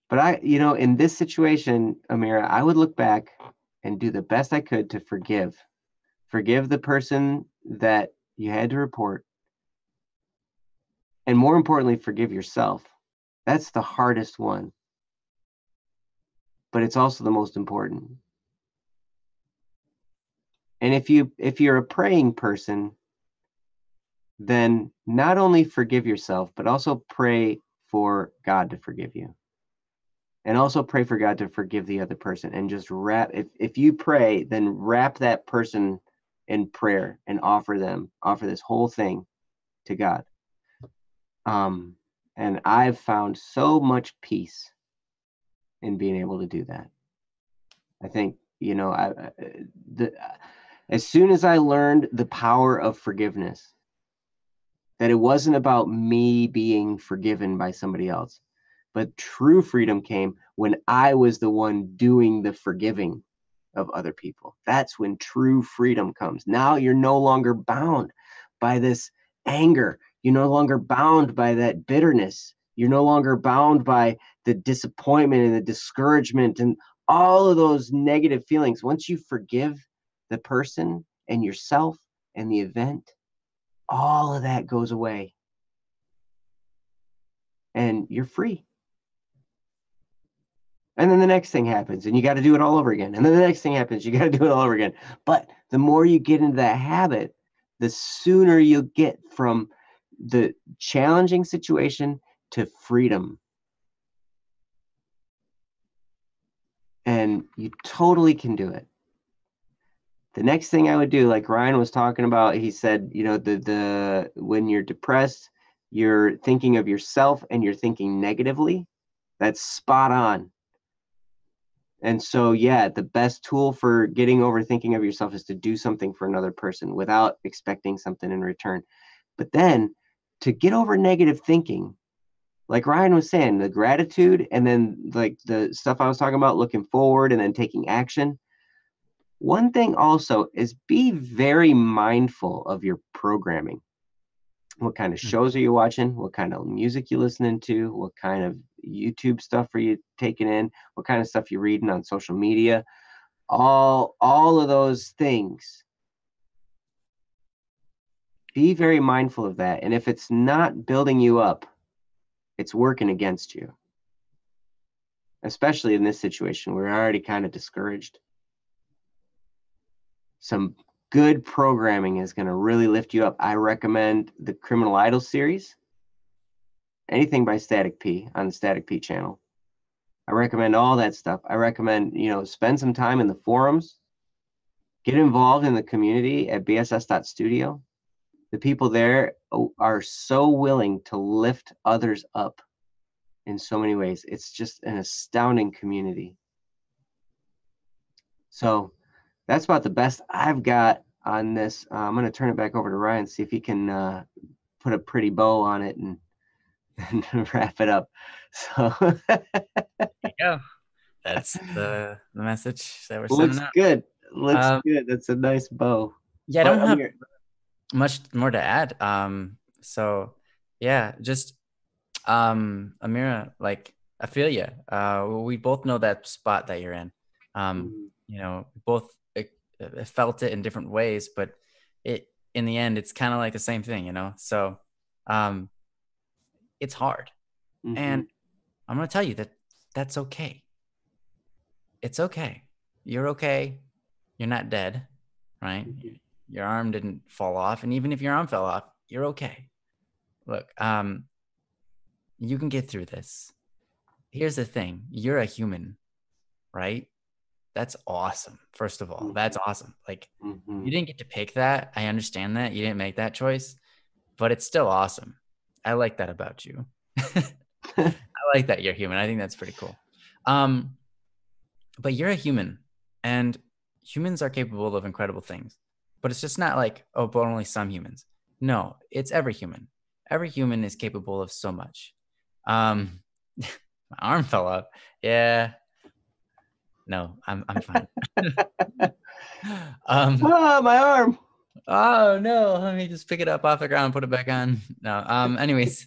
But in this situation, Amira, I would look back and do the best I could to forgive the person that you had to report. And more importantly, forgive yourself. That's the hardest one. But it's also the most important. And if you're a praying person, then not only forgive yourself, but also pray for God to forgive you. And also pray for God to forgive the other person. And just if you pray, then wrap that person in prayer and offer this whole thing to God. And I've found so much peace in being able to do that. I think, as soon as I learned the power of forgiveness, that it wasn't about me being forgiven by somebody else, but true freedom came when I was the one doing the forgiving of other people. That's when true freedom comes. Now you're no longer bound by this anger. You're no longer bound by that bitterness. You're no longer bound by the disappointment and the discouragement and all of those negative feelings. Once you forgive the person and yourself and the event, all of that goes away. And you're free. And then the next thing happens and you got to do it all over again. And then the next thing happens, you got to do it all over again. But the more you get into that habit, the sooner you'll get from the challenging situation to freedom. And you totally can do it. The next thing I would do, like Ryan was talking about, he said, when you're depressed, you're thinking of yourself and you're thinking negatively. That's spot on. And so, yeah, the best tool for getting over thinking of yourself is to do something for another person without expecting something in return. But then to get over negative thinking, like Ryan was saying, the gratitude and then like the stuff I was talking about, looking forward and then taking action. One thing also is be very mindful of your programming. What kind of shows are you watching? What kind of music you listening to? What kind of YouTube stuff are you taking in? What kind of stuff you reading on social media? All of those things. Be very mindful of that. And if it's not building you up, it's working against you. Especially in this situation, we're already kind of discouraged. Some good programming is going to really lift you up. I recommend the Criminal Idol series. Anything by Static P on the Static P channel. I recommend all that stuff. I recommend, spend some time in the forums. Get involved in the community at bss.studio. The people there are so willing to lift others up in so many ways. It's just an astounding community. So that's about the best I've got on this. I'm going to turn it back over to Ryan, see if he can put a pretty bow on it and wrap it up. So Yeah, that's the message that we're sending looks out. good. Looks Um, good. That's a nice bow. yeah, I But don't have Amir, much more to add. So yeah, just Amira, like I feel you. We both know that spot that you're in. You know, both felt it in different ways, but it in the end, it's kind of like the same thing, you know. So, um, it's hard, mm-hmm. and I'm gonna tell you that that's okay. It's okay. You're okay. You're not dead, right? Your arm didn't fall off, and even if your arm fell off, you're okay. Look, you can get through this. Here's the thing: you're a human, right? That's awesome. First of all, that's awesome. Like, Mm-hmm. you didn't get to pick that. I understand that you didn't make that choice, but it's still awesome. I like that about you. I like that you're human. I think that's pretty cool. Um, but you're a human, and humans are capable of incredible things. But it's just not like, oh, but only some humans. No, it's every human. Every human is capable of so much. Um, my arm fell off. Yeah, no, I'm fine. My arm. Oh no, let me just pick it up off the ground and put it back on. No. Anyways,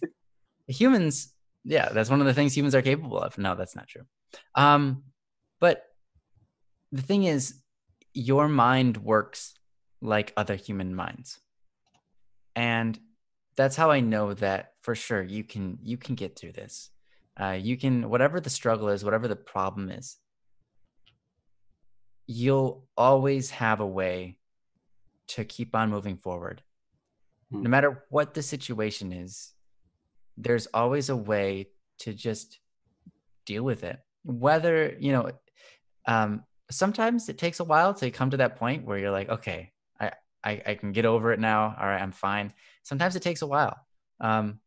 humans, yeah, that's one of the things humans are capable of. No, that's not true. But the thing is, your mind works like other human minds. And that's how I know that for sure you can get through this. You can, whatever the struggle is, whatever the problem is, you'll always have a way to keep on moving forward. No matter what the situation is, there's always a way to just deal with it. Whether, sometimes it takes a while to come to that point where you're like, okay, I can get over it now. All right, I'm fine. Sometimes it takes a while. And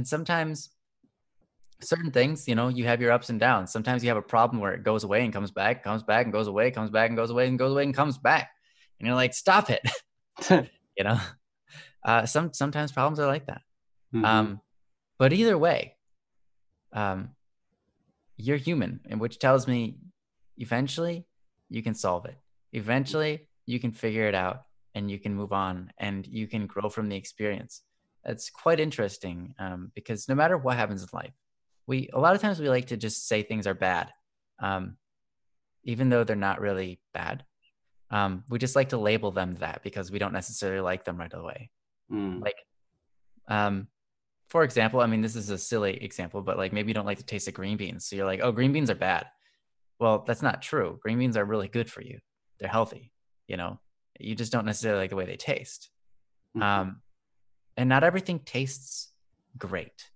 sometimes certain things, you have your ups and downs. Sometimes you have a problem where it goes away and comes back and goes away, comes back and goes away and goes away and comes back. And you're like, stop it. you know, sometimes problems are like that. Mm-hmm. But either way, um, you're human, and which tells me eventually you can solve it. Eventually you can figure it out and you can move on and you can grow from the experience. That's quite interesting, because no matter what happens in life, a lot of times we like to just say things are bad, um, even though they're not really bad. We just like to label them that because we don't necessarily like them right away. Like, um, for example, I mean, this is a silly example, but like maybe you don't like the taste of green beans. So you're like, oh, green beans are bad. Well, that's not true. Green beans are really good for you. They're healthy, you know. You just don't necessarily like the way they taste. And not everything tastes great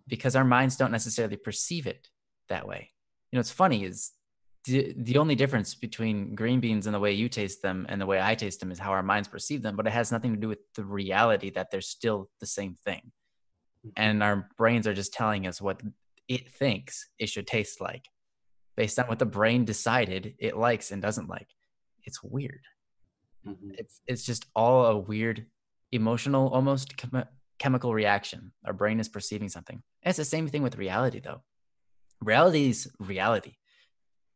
because our minds don't necessarily perceive it that way. It's funny is the only difference between green beans and the way you taste them and the way I taste them is how our minds perceive them, but it has nothing to do with the reality that they're still the same thing. And our brains are just telling us what it thinks it should taste like based on what the brain decided it likes and doesn't like. It's weird. It's just all a weird emotional, almost chemical reaction. Our brain is perceiving something. And it's the same thing with reality, though. Reality is reality.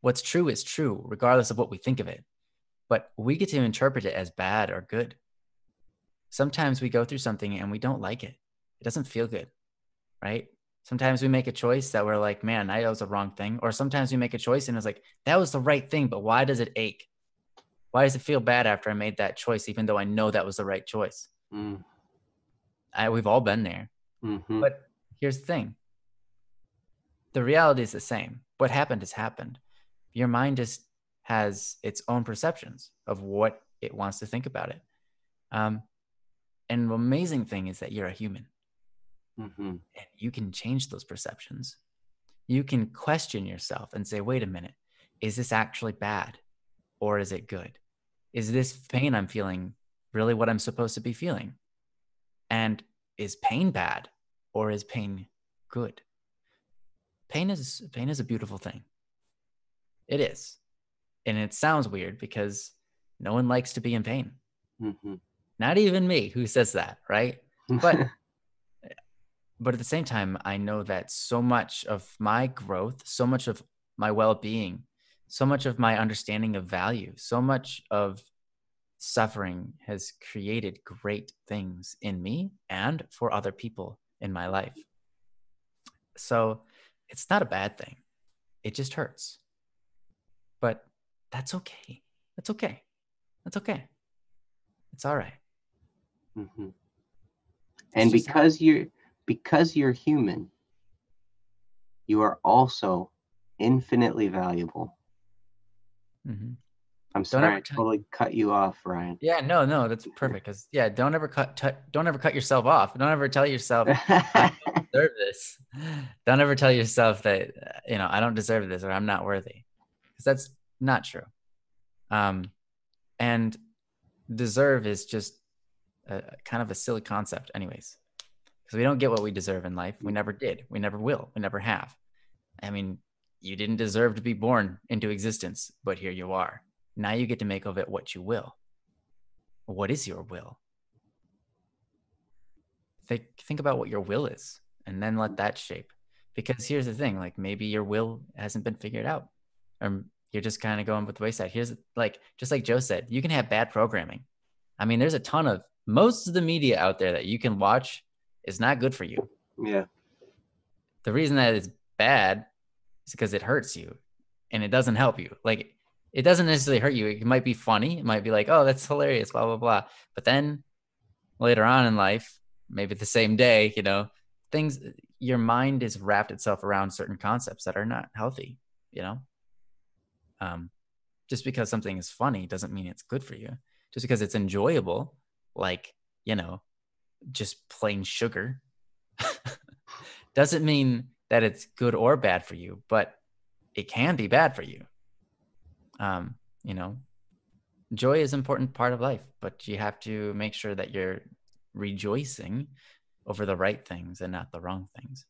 What's true is true, regardless of what we think of it. But we get to interpret it as bad or good. Sometimes we go through something and we don't like it. It doesn't feel good, right? Sometimes we make a choice that we're like, man, that was the wrong thing. Or sometimes we make a choice and it's like, that was the right thing, but why does it ache? Why does it feel bad after I made that choice, even though I know that was the right choice? We've all been there. But here's the thing. The reality is the same. What happened has happened. Your mind just has its own perceptions of what it wants to think about it. And the amazing thing is that you're a human. And you can change those perceptions. You can question yourself and say, wait a minute, is this actually bad or is it good? Is this pain I'm feeling really what I'm supposed to be feeling? And is pain bad or is pain good? Pain is a beautiful thing. It is. And it sounds weird because no one likes to be in pain. Mm-hmm. Not even me who says that, right? But at the same time, I know that so much of my growth, so much of my well-being, so much of my understanding of value, so much of suffering has created great things in me and for other people in my life. So it's not a bad thing. It just hurts. But that's okay. That's okay. That's okay. It's all right. Mm-hmm. It's And just because you're human, you are also infinitely valuable. mm-hmm. I'm Don't sorry, ever I totally cut you off, Ryan. Yeah, no, that's perfect. Because don't ever cut yourself off. Don't ever tell yourself I don't deserve this. Don't ever tell yourself that I don't deserve this or I'm not worthy, because that's not true. And deserve is just kind of a silly concept, anyways, because we don't get what we deserve in life. We never did. We never will. We never have. I mean, you didn't deserve to be born into existence, but here you are. Now you get to make of it what you will. What is your will? Think about what your will is and then let that shape. Because here's the thing, like maybe your will hasn't been figured out, or you're just kind of going with the wayside. Here's like, just like Joe said, you can have bad programming. I mean, there's a ton of, most of the media out there that you can watch is not good for you. Yeah. The reason that it's bad is because it hurts you and it doesn't help you. Like, it doesn't necessarily hurt you. It might be funny. It might be like, oh, that's hilarious, blah, blah, blah. But then later on in life, maybe the same day, things, your mind is wrapped itself around certain concepts that are not healthy, just because something is funny doesn't mean it's good for you. Just because it's enjoyable, like, just plain sugar, doesn't mean that it's good or bad for you, but it can be bad for you. You know, joy is an important part of life, but you have to make sure that you're rejoicing over the right things and not the wrong things.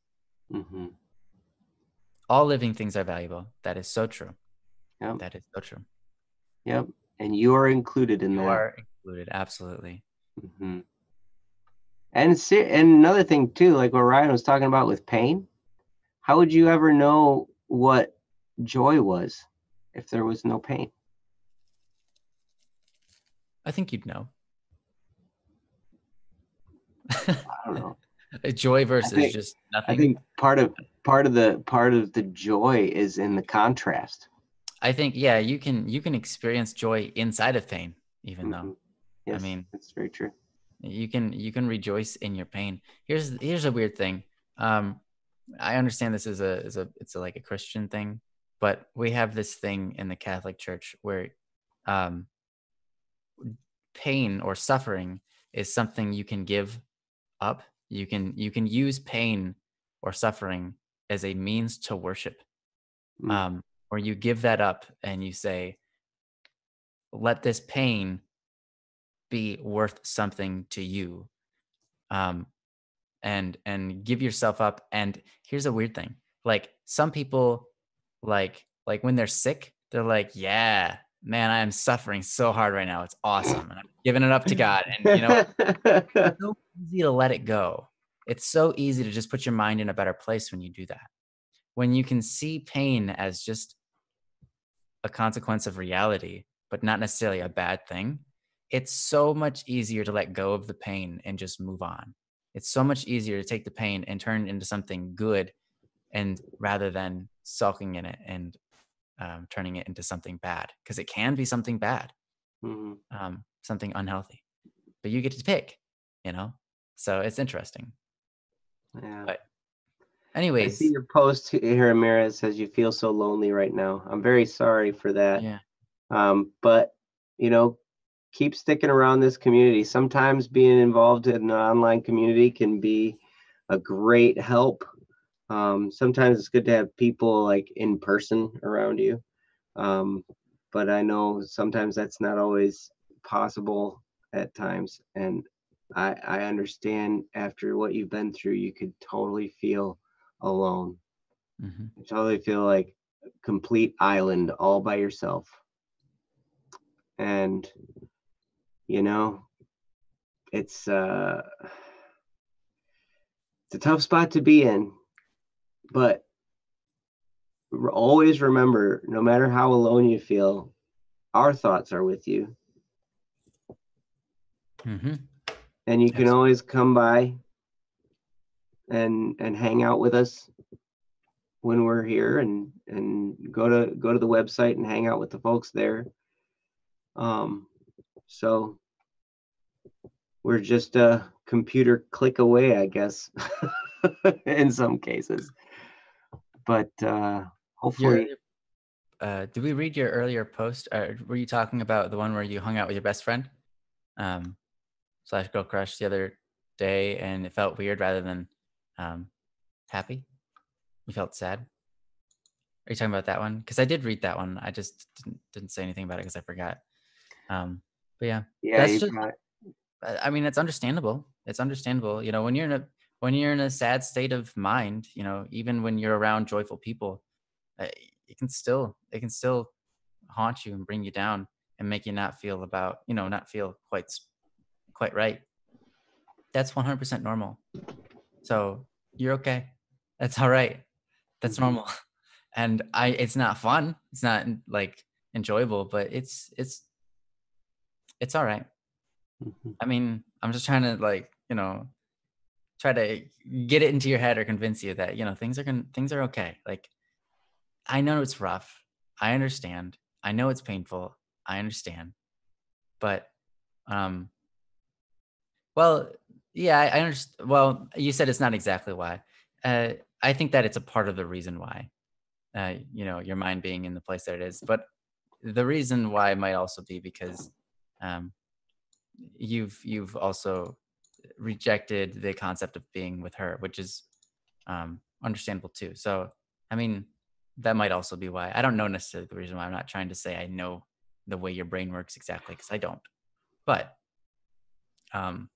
Mm-hmm. All living things are valuable. That is so true. Yep. That is so true. Yep. And you are included in that. You are included. Absolutely. Mm-hmm. And another thing too, like what Ryan was talking about with pain, how would you ever know what joy was if there was no pain? I think you'd know. I don't know. Joy versus just nothing. I think part of the joy is in the contrast. I think, yeah, you can experience joy inside of pain, even Mm-hmm. though. Yes, I mean, that's very true. you can rejoice in your pain. Here's a weird thing. I understand this is it's like a Christian thing, but we have this thing in the Catholic Church where pain or suffering is something you can give up. You can use pain or suffering as a means to worship. Or you give that up and you say, let this pain be worth something to you. And give yourself up. And here's a weird thing. Like some people, like when they're sick, they're like, yeah, man, I am suffering so hard right now. It's awesome. And I'm giving it up to God. And it's so easy to let it go. It's so easy to just put your mind in a better place when you do that. When you can see pain as just a consequence of reality, but not necessarily a bad thing, it's so much easier to let go of the pain and just move on. It's so much easier to take the pain and turn it into something good, and rather than sulking in it and turning it into something bad, because it can be something bad, something unhealthy. But you get to pick, so it's interesting. Yeah. But I anyways, see your post here, Amira. It says you feel so lonely right now. I'm very sorry for that. yeah. But keep sticking around this community. Sometimes being involved in an online community can be a great help. Sometimes it's good to have people like in person around you. But I know sometimes that's not always possible at times. And I understand after what you've been through, you could totally feel alone. Mm-hmm. You totally feel like a complete island all by yourself. And, you know, it's a tough spot to be in, but always remember, no matter how alone you feel, our thoughts are with you. Mm-hmm. And you can always come by and hang out with us when we're here, and go to the website and hang out with the folks there. So we're just a computer click away, I guess, in some cases. But hopefully, Did we read your earlier post? Were you talking about the one where you hung out with your best friend, slash girl crush, the other day, and it felt weird rather than happy? You felt sad. Are you talking about that one? Because I did read that one. I just didn't say anything about it because I forgot. But yeah, yeah, that's just. I mean, it's understandable. It's understandable. You know, when you're in a sad state of mind, you know, even when you're around joyful people, it can still haunt you and bring you down and make you not feel not feel quite right. That's 100% normal. So you're okay. That's all right. That's normal. And it's not fun. It's not like enjoyable, but it's all right. I mean, I'm just trying to try to get it into your head or convince you that, things are okay. Like, I know it's rough. I understand. I know it's painful. I understand. But um well, yeah, I understand. Well, you said it's not exactly why. I think that it's a part of the reason why. Your mind being in the place that it is. But the reason why might also be because um you've also rejected the concept of being with her, which is understandable too. So, I mean, that might also be why. I don't know necessarily the reason why. I'm not trying to say I know the way your brain works exactly because I don't. But, um,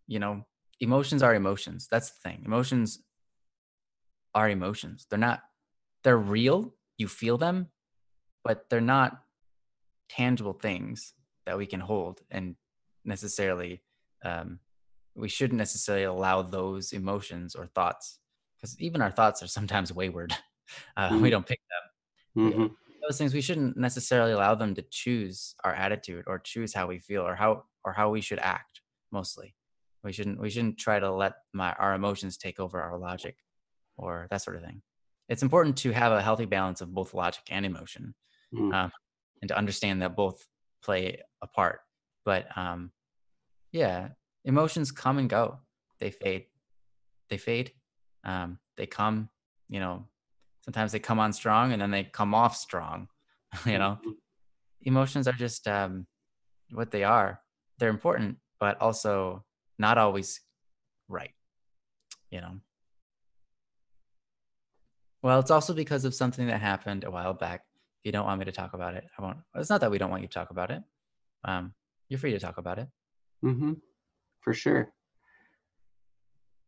you know, emotions are emotions. That's the thing. Emotions are emotions. They're real. You feel them, but they're not tangible things that we can hold and necessarily um, we shouldn't necessarily allow those emotions or thoughts because even our thoughts are sometimes wayward. We don't pick them. mm-hmm. Those things we shouldn't necessarily allow them to choose our attitude or choose how we feel or how we should act. Mostly, we shouldn't try to let our emotions take over our logic or that sort of thing. It's important to have a healthy balance of both logic and emotion, Mm-hmm. um, and to understand that both play a part. But yeah, emotions come and go. They fade. They fade. They come. You know, sometimes they come on strong and then they come off strong. you know, Emotions are just what they are. They're important, but also not always right. You know. Well, it's also because of something that happened a while back. If you don't want me to talk about it, I won't. It's not that we don't want you to talk about it. Um, you're free to talk about it. Mm-hmm. For sure.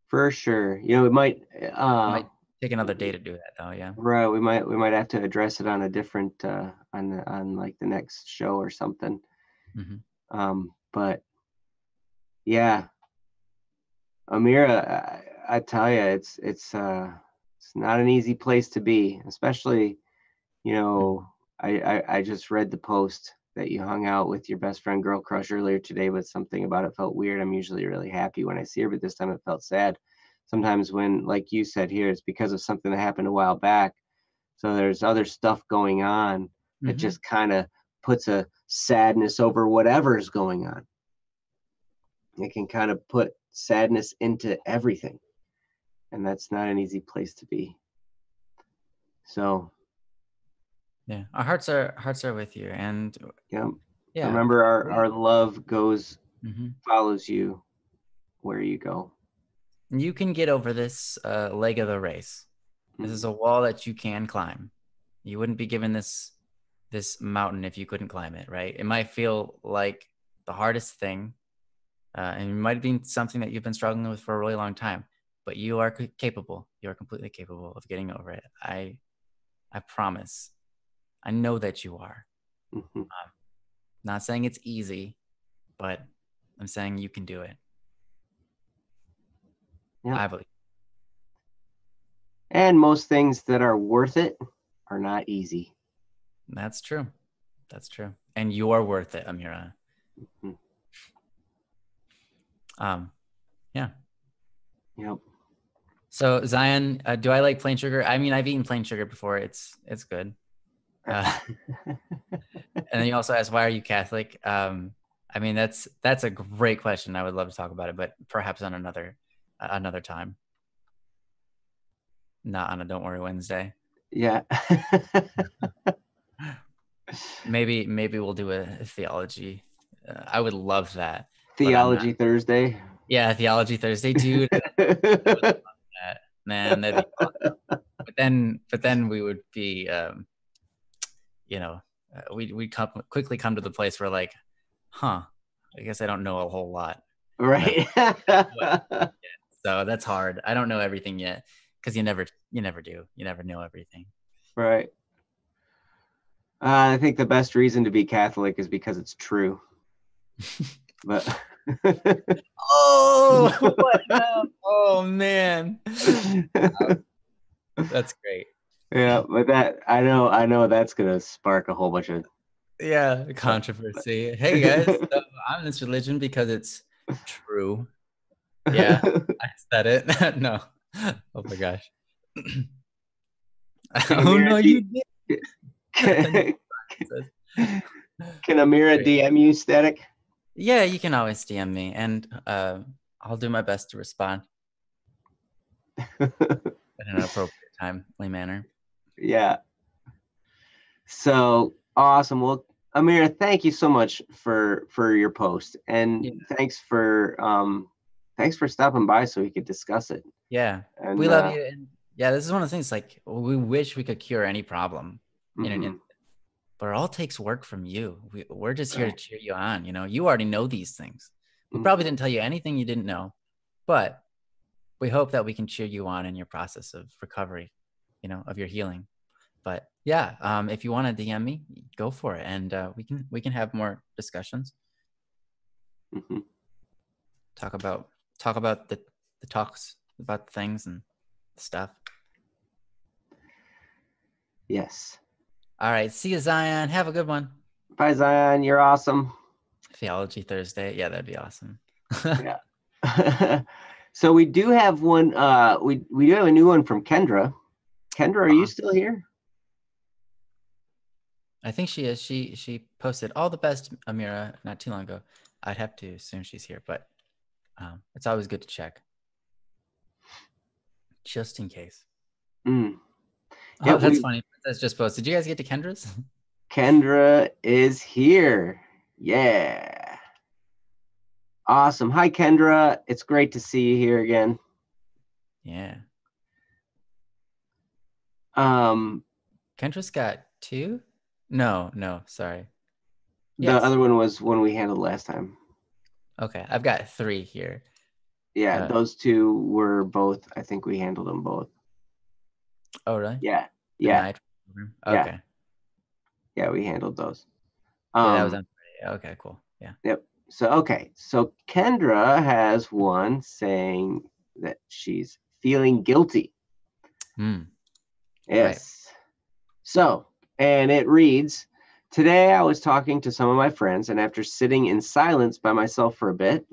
For sure. It might It might take another day to do that, though. Yeah. right, we might have to address it on a different on like the next show or something. Hmm. But yeah, Amira, I tell you, it's not an easy place to be, especially, I just read the post that you hung out with your best friend girl crush earlier today, but something about it felt weird. I'm usually really happy when I see her, but this time it felt sad. Sometimes when, like you said here, it's because of something that happened a while back. So there's other stuff going on that Hmm. just kind of puts a sadness over whatever's going on. It can kind of put sadness into everything, and that's not an easy place to be. So Yeah, our hearts are with you, and yeah, yeah, remember our love hmm follows you where you go. you can get over this leg of the race. This is Mm-hmm. a wall that you can climb. You wouldn't be given this mountain if you couldn't climb it, right? It might feel like the hardest thing, and it might have been something that you've been struggling with for a really long time, but you are capable. You are completely capable of getting over it. I promise. I know that you are. Mm-hmm. Not saying it's easy, but I'm saying you can do it. Yeah. I believe. And most things that are worth it are not easy. That's true. That's true. And you are worth it, Amira. Mhm. Yeah. Yep. So Zion, do I like plain sugar? I mean, I've eaten plain sugar before. It's good. And then you also asked, why are you Catholic? I mean, that's a great question. I would love to talk about it, but perhaps on another time. Not on a Don't Worry Wednesday. Yeah. Maybe we'll do a theology. I would love that. Theology Thursday. Yeah, Theology Thursday, dude. I would love that. Man, that'd be awesome. But then we would be, we'd quickly come to the place where like, I guess I don't know a whole lot. Right. So that's hard. I don't know everything yet, because you never do. You never know everything. Right. I think the best reason to be Catholic is because it's true. But what? No. Oh man. That's great. Yeah, but I know that's gonna spark a whole bunch of controversy. Hey guys, so I'm in this religion because it's true. Yeah, I said it. No. Oh my gosh. Oh no, you did. Can Amira DM you, Static? Yeah, you can always DM me, and I'll do my best to respond in an appropriate timely manner. Yeah. So awesome. Well, Amira, thank you so much for your post, and thanks for stopping by so we could discuss it. Yeah, and we love you, and yeah, this is one of the things. Like, we wish we could cure any problem in an instant, but it all takes work from you. We're just here to cheer you on. You already know these things. We probably didn't tell you anything you didn't know, but we hope that we can cheer you on in your process of recovery, of your healing. But yeah, if you want to DM me, go for it, and we can have more discussions. Talk about the talks about things and stuff. Yes. All right. See you, Zion. Have a good one. Bye, Zion. You're awesome. Theology Thursday. Yeah, that'd be awesome. Yeah. So we do have one. We do have a new one from Kendra. Kendra, are you still here? I think she is. She posted all the best, Amira, not too long ago. I'd have to assume she's here, but it's always good to check, just in case. Yeah, that's funny. That's just posted. Did you guys get to Kendra's? Kendra is here. Yeah. Awesome. Hi, Kendra. It's great to see you here again. Yeah. Kendra's got 2? No, sorry. The other one was one we handled last time. Okay, I've got 3 here. Yeah, those 2 were both, I think we handled them both. Oh, really? Yeah. Okay. Yeah, we handled those. That was on Friday. Okay, cool. Yeah. Yep. So Kendra has one saying that she's feeling guilty. Yes. Right. So, and it reads, today I was talking to some of my friends, and after sitting in silence by myself for a bit,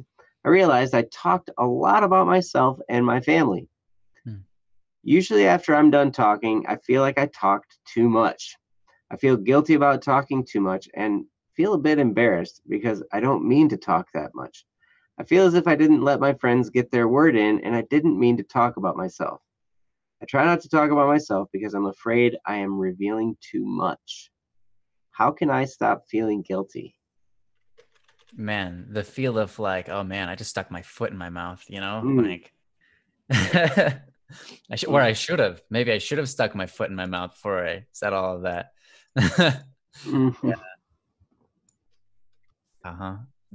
I realized I talked a lot about myself and my family. Usually after I'm done talking, I feel like I talked too much. I feel guilty about talking too much and feel a bit embarrassed because I don't mean to talk that much. I feel as if I didn't let my friends get their word in, and I didn't mean to talk about myself. I try not to talk about myself because I'm afraid I am revealing too much. How can I stop feeling guilty? Man, the feel of like, oh man, I just stuck my foot in my mouth, like I should have. Maybe I should have stuck my foot in my mouth before I said all of that. Yeah.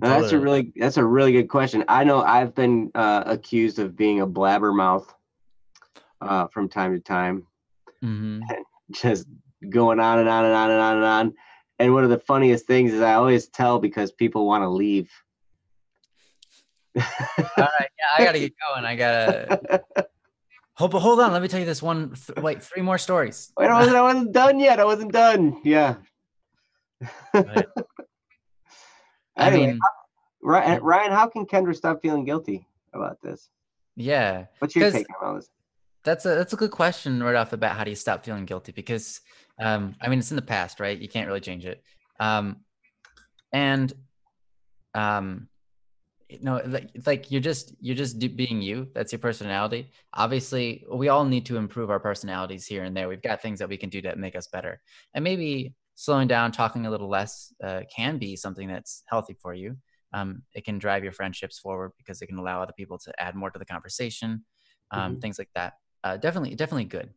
Totally. That's a really good question. I know I've been accused of being a blabbermouth from time to time, and just going on and on and on and on and on. And one of the funniest things is I always tell because people want to leave. All right, yeah, I gotta get going. I gotta hold on. Let me tell you this one. Wait, 3 more stories. Wait, I wasn't done yet. I wasn't done. Yeah. I Anyway, mean, Ryan, how can Kendra stop feeling guilty about this? yeah, What's your take on all this? that's a good question right off the bat. How do you stop feeling guilty? Because I mean, it's in the past, right? You can't really change it. And no, like you're just being you. That's your personality. Obviously, we all need to improve our personalities here and there. We've got things that we can do to make us better, and maybe slowing down, talking a little less, can be something that's healthy for you. It can drive your friendships forward because it can allow other people to add more to the conversation, things like that. Definitely good.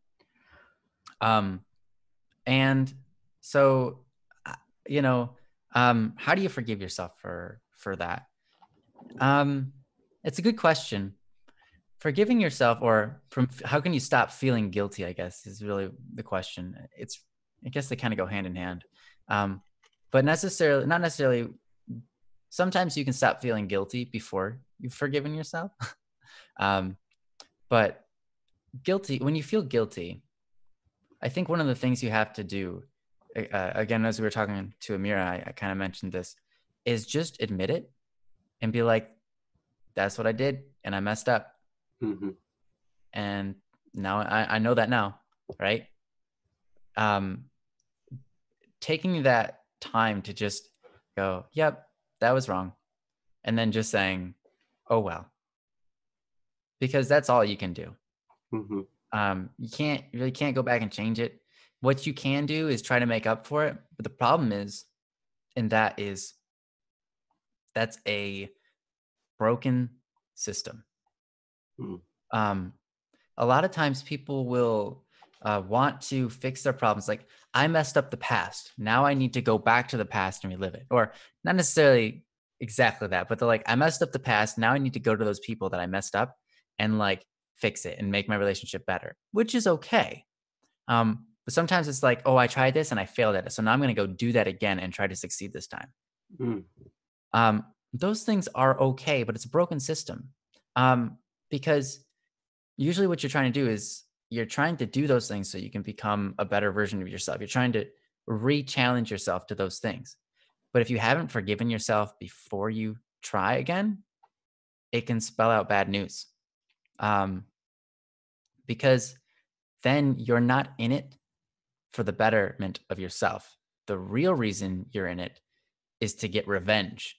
And so, how do you forgive yourself for that? It's a good question. Forgiving yourself, or how can you stop feeling guilty, I guess, is really the question. I guess they kind of go hand in hand. But not necessarily. Sometimes you can stop feeling guilty before you've forgiven yourself. But when you feel guilty, I think one of the things you have to do, again, as we were talking to Amira, I kind of mentioned this, is just admit it and be like, that's what I did, and I messed up. And now I know that now, right? Taking that time to just go, yep, that was wrong. And then just saying, oh, well, because that's all you can do. You really can't go back and change it. What you can do is try to make up for it. But the problem is, that's a broken system. A lot of times people will want to fix their problems. Like, I messed up the past. Now I need to go back to the past and relive it. Or not necessarily exactly that, but they're like, I messed up the past. Now I need to go to those people that I messed up and like fix it and make my relationship better, which is okay. But sometimes it's like, oh, I tried this and I failed at it. So now I'm going to go do that again and try to succeed this time. Those things are okay, but it's a broken system. Because usually what you're trying to do is you're trying to do those things so you can become a better version of yourself. You're trying to re-challenge yourself to those things. But if you haven't forgiven yourself before you try again, it can spell out bad news. Because then you're not in it for the betterment of yourself. The real reason you're in it is to get revenge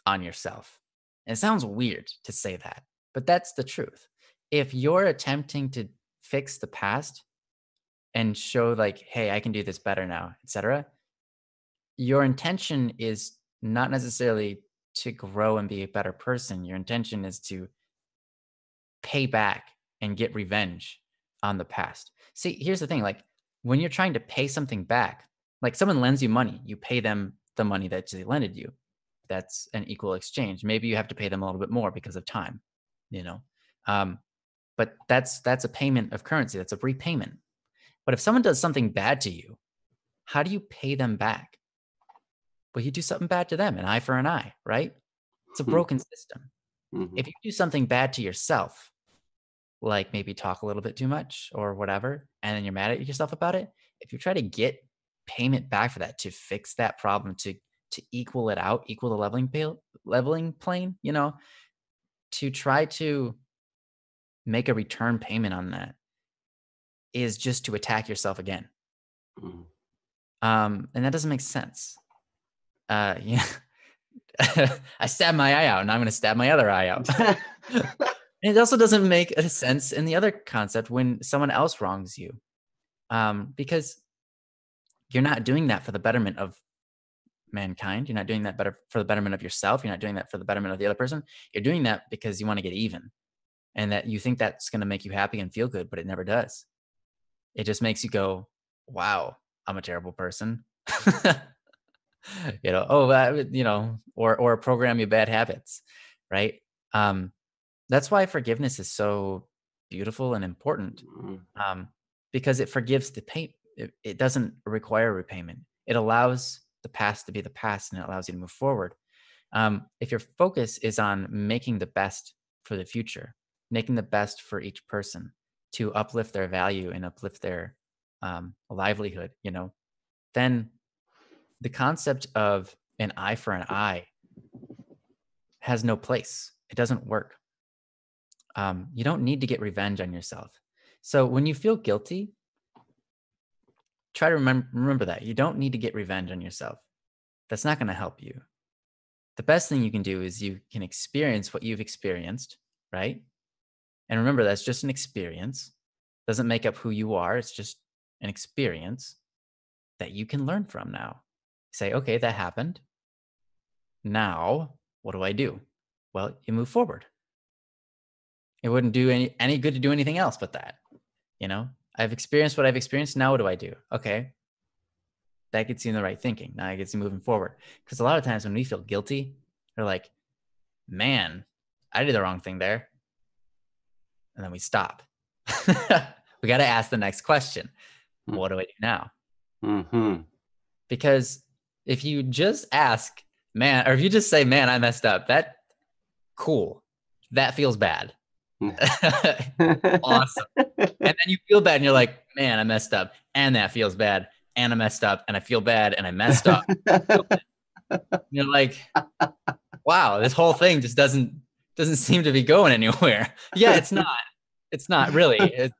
on yourself. And it sounds weird to say that, but that's the truth. If you're attempting to fix the past and show like, hey, I can do this better now, etc., your intention is not necessarily to grow and be a better person. Your intention is to pay back and get revenge on the past. See, here's the thing, like when you're trying to pay something back, like someone lends you money, you pay them the money that they lended you. That's an equal exchange. Maybe you have to pay them a little bit more because of time, but that's a payment of currency. That's a repayment. But if someone does something bad to you, how do you pay them back? Well, you do something bad to them, an eye for an eye, right? It's a broken system. If you do something bad to yourself, like maybe talk a little bit too much or whatever, and then you're mad at yourself about it, if you try to get payment back for that, to fix that problem, to equal it out, equal the leveling plane, to try to make a return payment on that is just to attack yourself again. And that doesn't make sense. Yeah. I stabbed my eye out and I'm going to stab my other eye out. It also doesn't make a sense in the other concept when someone else wrongs you, because you're not doing that for the betterment of mankind. You're not doing that for the betterment of yourself. You're not doing that for the betterment of the other person. You're doing that because you want to get even, and that you think that's going to make you happy and feel good, but it never does. It just makes you go, wow, I'm a terrible person. Or program you bad habits, right? That's why forgiveness is so beautiful and important, because it forgives the pain. It doesn't require repayment. It allows the past to be the past, and it allows you to move forward. If your focus is on making the best for the future, making the best for each person to uplift their value and uplift their livelihood, then the concept of an eye for an eye has no place. It doesn't work. You don't need to get revenge on yourself. So when you feel guilty, try to remember that you don't need to get revenge on yourself. That's not going to help you. The best thing you can do is you can experience what you've experienced, right? And remember, that's just an experience. Doesn't make up who you are. It's just an experience that you can learn from now. Say, okay, that happened. Now, what do I do? Well, you move forward. It wouldn't do any good to do anything else but that. I've experienced what I've experienced. Now what do I do? Okay. That gets you in the right thinking. Now it gets you moving forward. Because a lot of times when we feel guilty, we're like, man, I did the wrong thing there. And then we stop. We got to ask the next question. What do I do now? Mm-hmm. Because if you just ask, man, or if you just say, man, I messed up, cool. That feels bad. Awesome. And then you feel bad and you're like, man, I messed up. And that feels bad. And I messed up. And I feel bad. And I messed up. You're like, wow, this whole thing just doesn't seem to be going anywhere. Yeah, it's not. It's not really.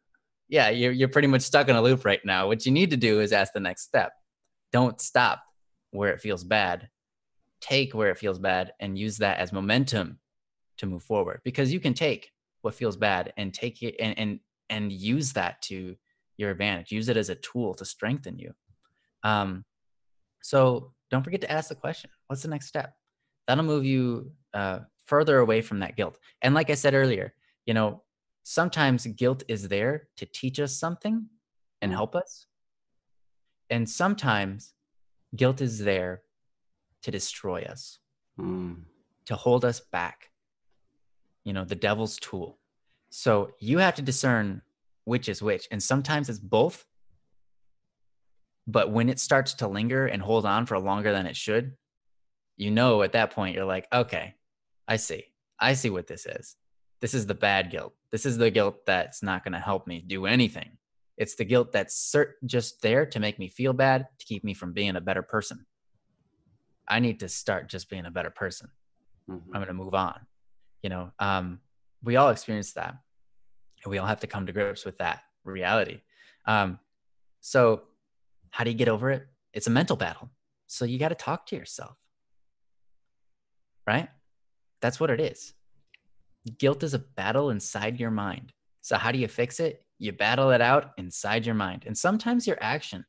You're pretty much stuck in a loop right now. What you need to do is ask the next step. Don't stop where it feels bad. Take where it feels bad and use that as momentum to move forward. Because you can take what feels bad and take it and use that to your advantage. Use it as a tool to strengthen you. So don't forget to ask the question, what's the next step? That'll move you further away from that guilt. And like I said earlier, sometimes guilt is there to teach us something and help us. And sometimes guilt is there to destroy us, to hold us back. The devil's tool. So you have to discern which is which. And sometimes it's both. But when it starts to linger and hold on for longer than it should, at that point, you're like, okay, I see what this is. This is the bad guilt. This is the guilt that's not going to help me do anything. It's the guilt that's just there to make me feel bad, to keep me from being a better person. I need to start just being a better person. I'm going to move on. We all experience that. And we all have to come to grips with that reality. So how do you get over it? It's a mental battle. So you got to talk to yourself, right? That's what it is. Guilt is a battle inside your mind. So how do you fix it? You battle it out inside your mind. And sometimes your actions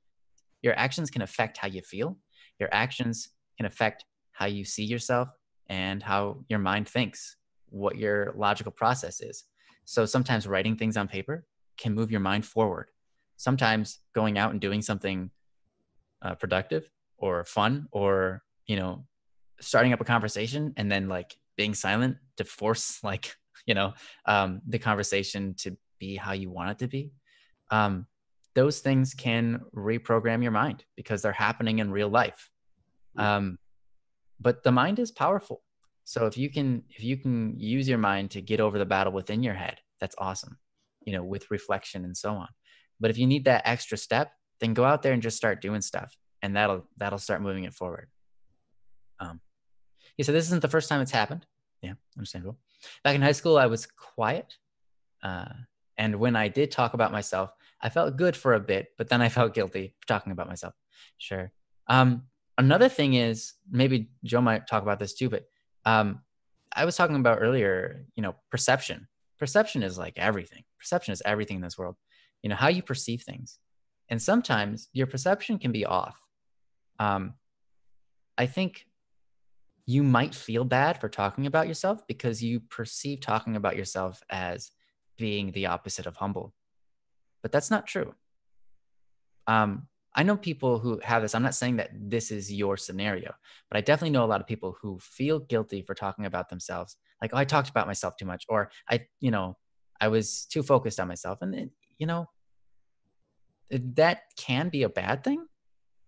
can affect how you feel. Your actions can affect how you see yourself and how your mind thinks, what your logical process is. So sometimes writing things on paper can move your mind forward. Sometimes going out and doing something productive or fun, or, starting up a conversation and then like being silent to force the conversation to be how you want it to be. Those things can reprogram your mind because they're happening in real life. But the mind is powerful. So if you can use your mind to get over the battle within your head, that's awesome, with reflection and so on. But if you need that extra step, then go out there and just start doing stuff, and that'll start moving it forward. So this isn't the first time it's happened. Yeah, understandable. Back in high school, I was quiet. And when I did talk about myself, I felt good for a bit, but then I felt guilty for talking about myself. Sure. Another thing is, maybe Joe might talk about this too, but I was talking about earlier, perception. Perception is like everything. Perception is everything in this world. How you perceive things. And sometimes your perception can be off. I think you might feel bad for talking about yourself because you perceive talking about yourself as being the opposite of humble. But that's not true. I know people who have this. I'm not saying that this is your scenario, but I definitely know a lot of people who feel guilty for talking about themselves. Like, oh, I talked about myself too much, or I was too focused on myself. And that can be a bad thing,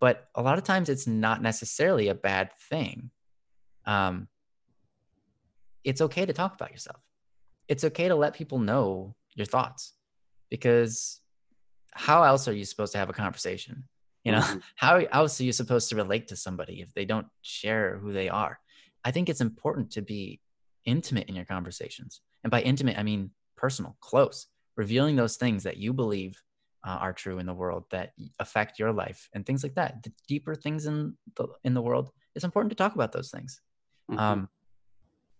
but a lot of times it's not necessarily a bad thing. It's okay to talk about yourself. It's okay to let people know your thoughts, because how else are you supposed to have a conversation? You know, Mm-hmm. how else are you supposed to relate to somebody if they don't share who they are? I think it's important to be intimate in your conversations. And by intimate, I mean personal, close, revealing those things that you believe are true in the world, that affect your life and things like that. The deeper things in the world, it's important to talk about those things. Mm-hmm.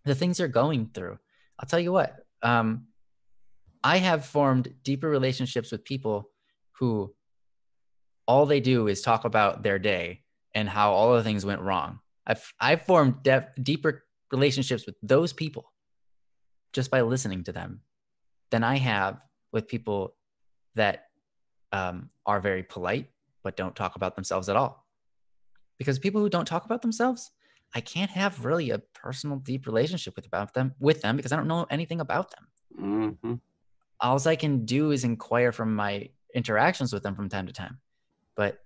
The things you're going through. I'll tell you what, I have formed deeper relationships with people who all they do is talk about their day and how all the things went wrong. I've formed deeper relationships with those people just by listening to them than I have with people that are very polite but don't talk about themselves at all. Because people who don't talk about themselves, I can't have really a personal, deep relationship with them because I don't know anything about them. Mm-hmm. All I can do is inquire from my interactions with them from time to time. But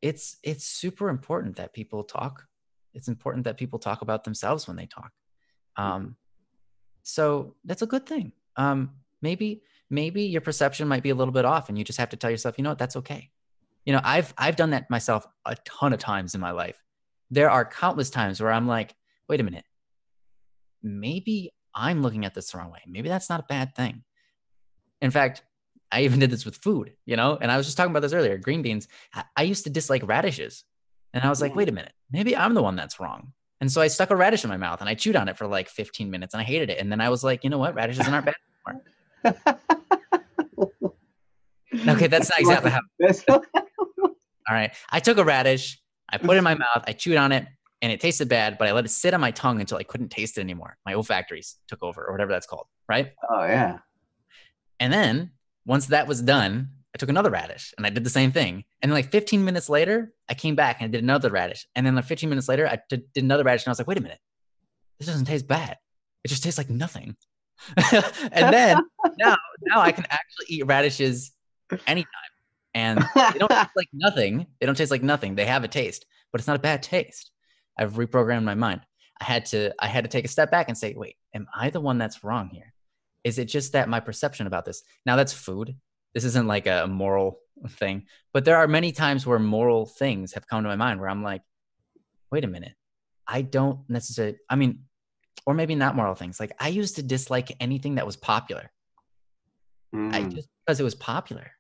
it's super important that people talk. It's important that people talk about themselves when they talk. So that's a good thing. Maybe your perception might be a little bit off, and you just have to tell yourself, you know what, that's okay. You know, I've done that myself a ton of times in my life. There are countless times where I'm like, wait a minute, maybe I'm looking at this the wrong way. Maybe that's not a bad thing. In fact, I even did this with food, you know, and I was just talking about this earlier, green beans. I used to dislike radishes. And I was like, wait a minute, maybe I'm the one that's wrong. And so I stuck a radish in my mouth and I chewed on it for like 15 minutes and I hated it. And then I was like, you know what? Radishes aren't bad anymore. Okay, that's not exactly how. All right. I took a radish, I put it in my mouth, I chewed on it, and it tasted bad, but I let it sit on my tongue until I couldn't taste it anymore. My olfactories took over, or whatever that's called, right? Oh, yeah. And then once that was done, I took another radish and I did the same thing. And then like 15 minutes later, I came back and I did another radish. And then like 15 minutes later, I did another radish. And I was like, wait a minute, this doesn't taste bad. It just tastes like nothing. And then now I can actually eat radishes anytime. And they don't taste like nothing. They don't taste like nothing. They have a taste, but it's not a bad taste. I've reprogrammed my mind. I had to take a step back and say, wait, am I the one that's wrong here? Is it just that my perception about this? Now that's food. This isn't like a moral thing, but there are many times where moral things have come to my mind where I'm like, wait a minute. I don't necessarily, I mean, or maybe not moral things. Like I used to dislike anything that was popular. Just because it was popular.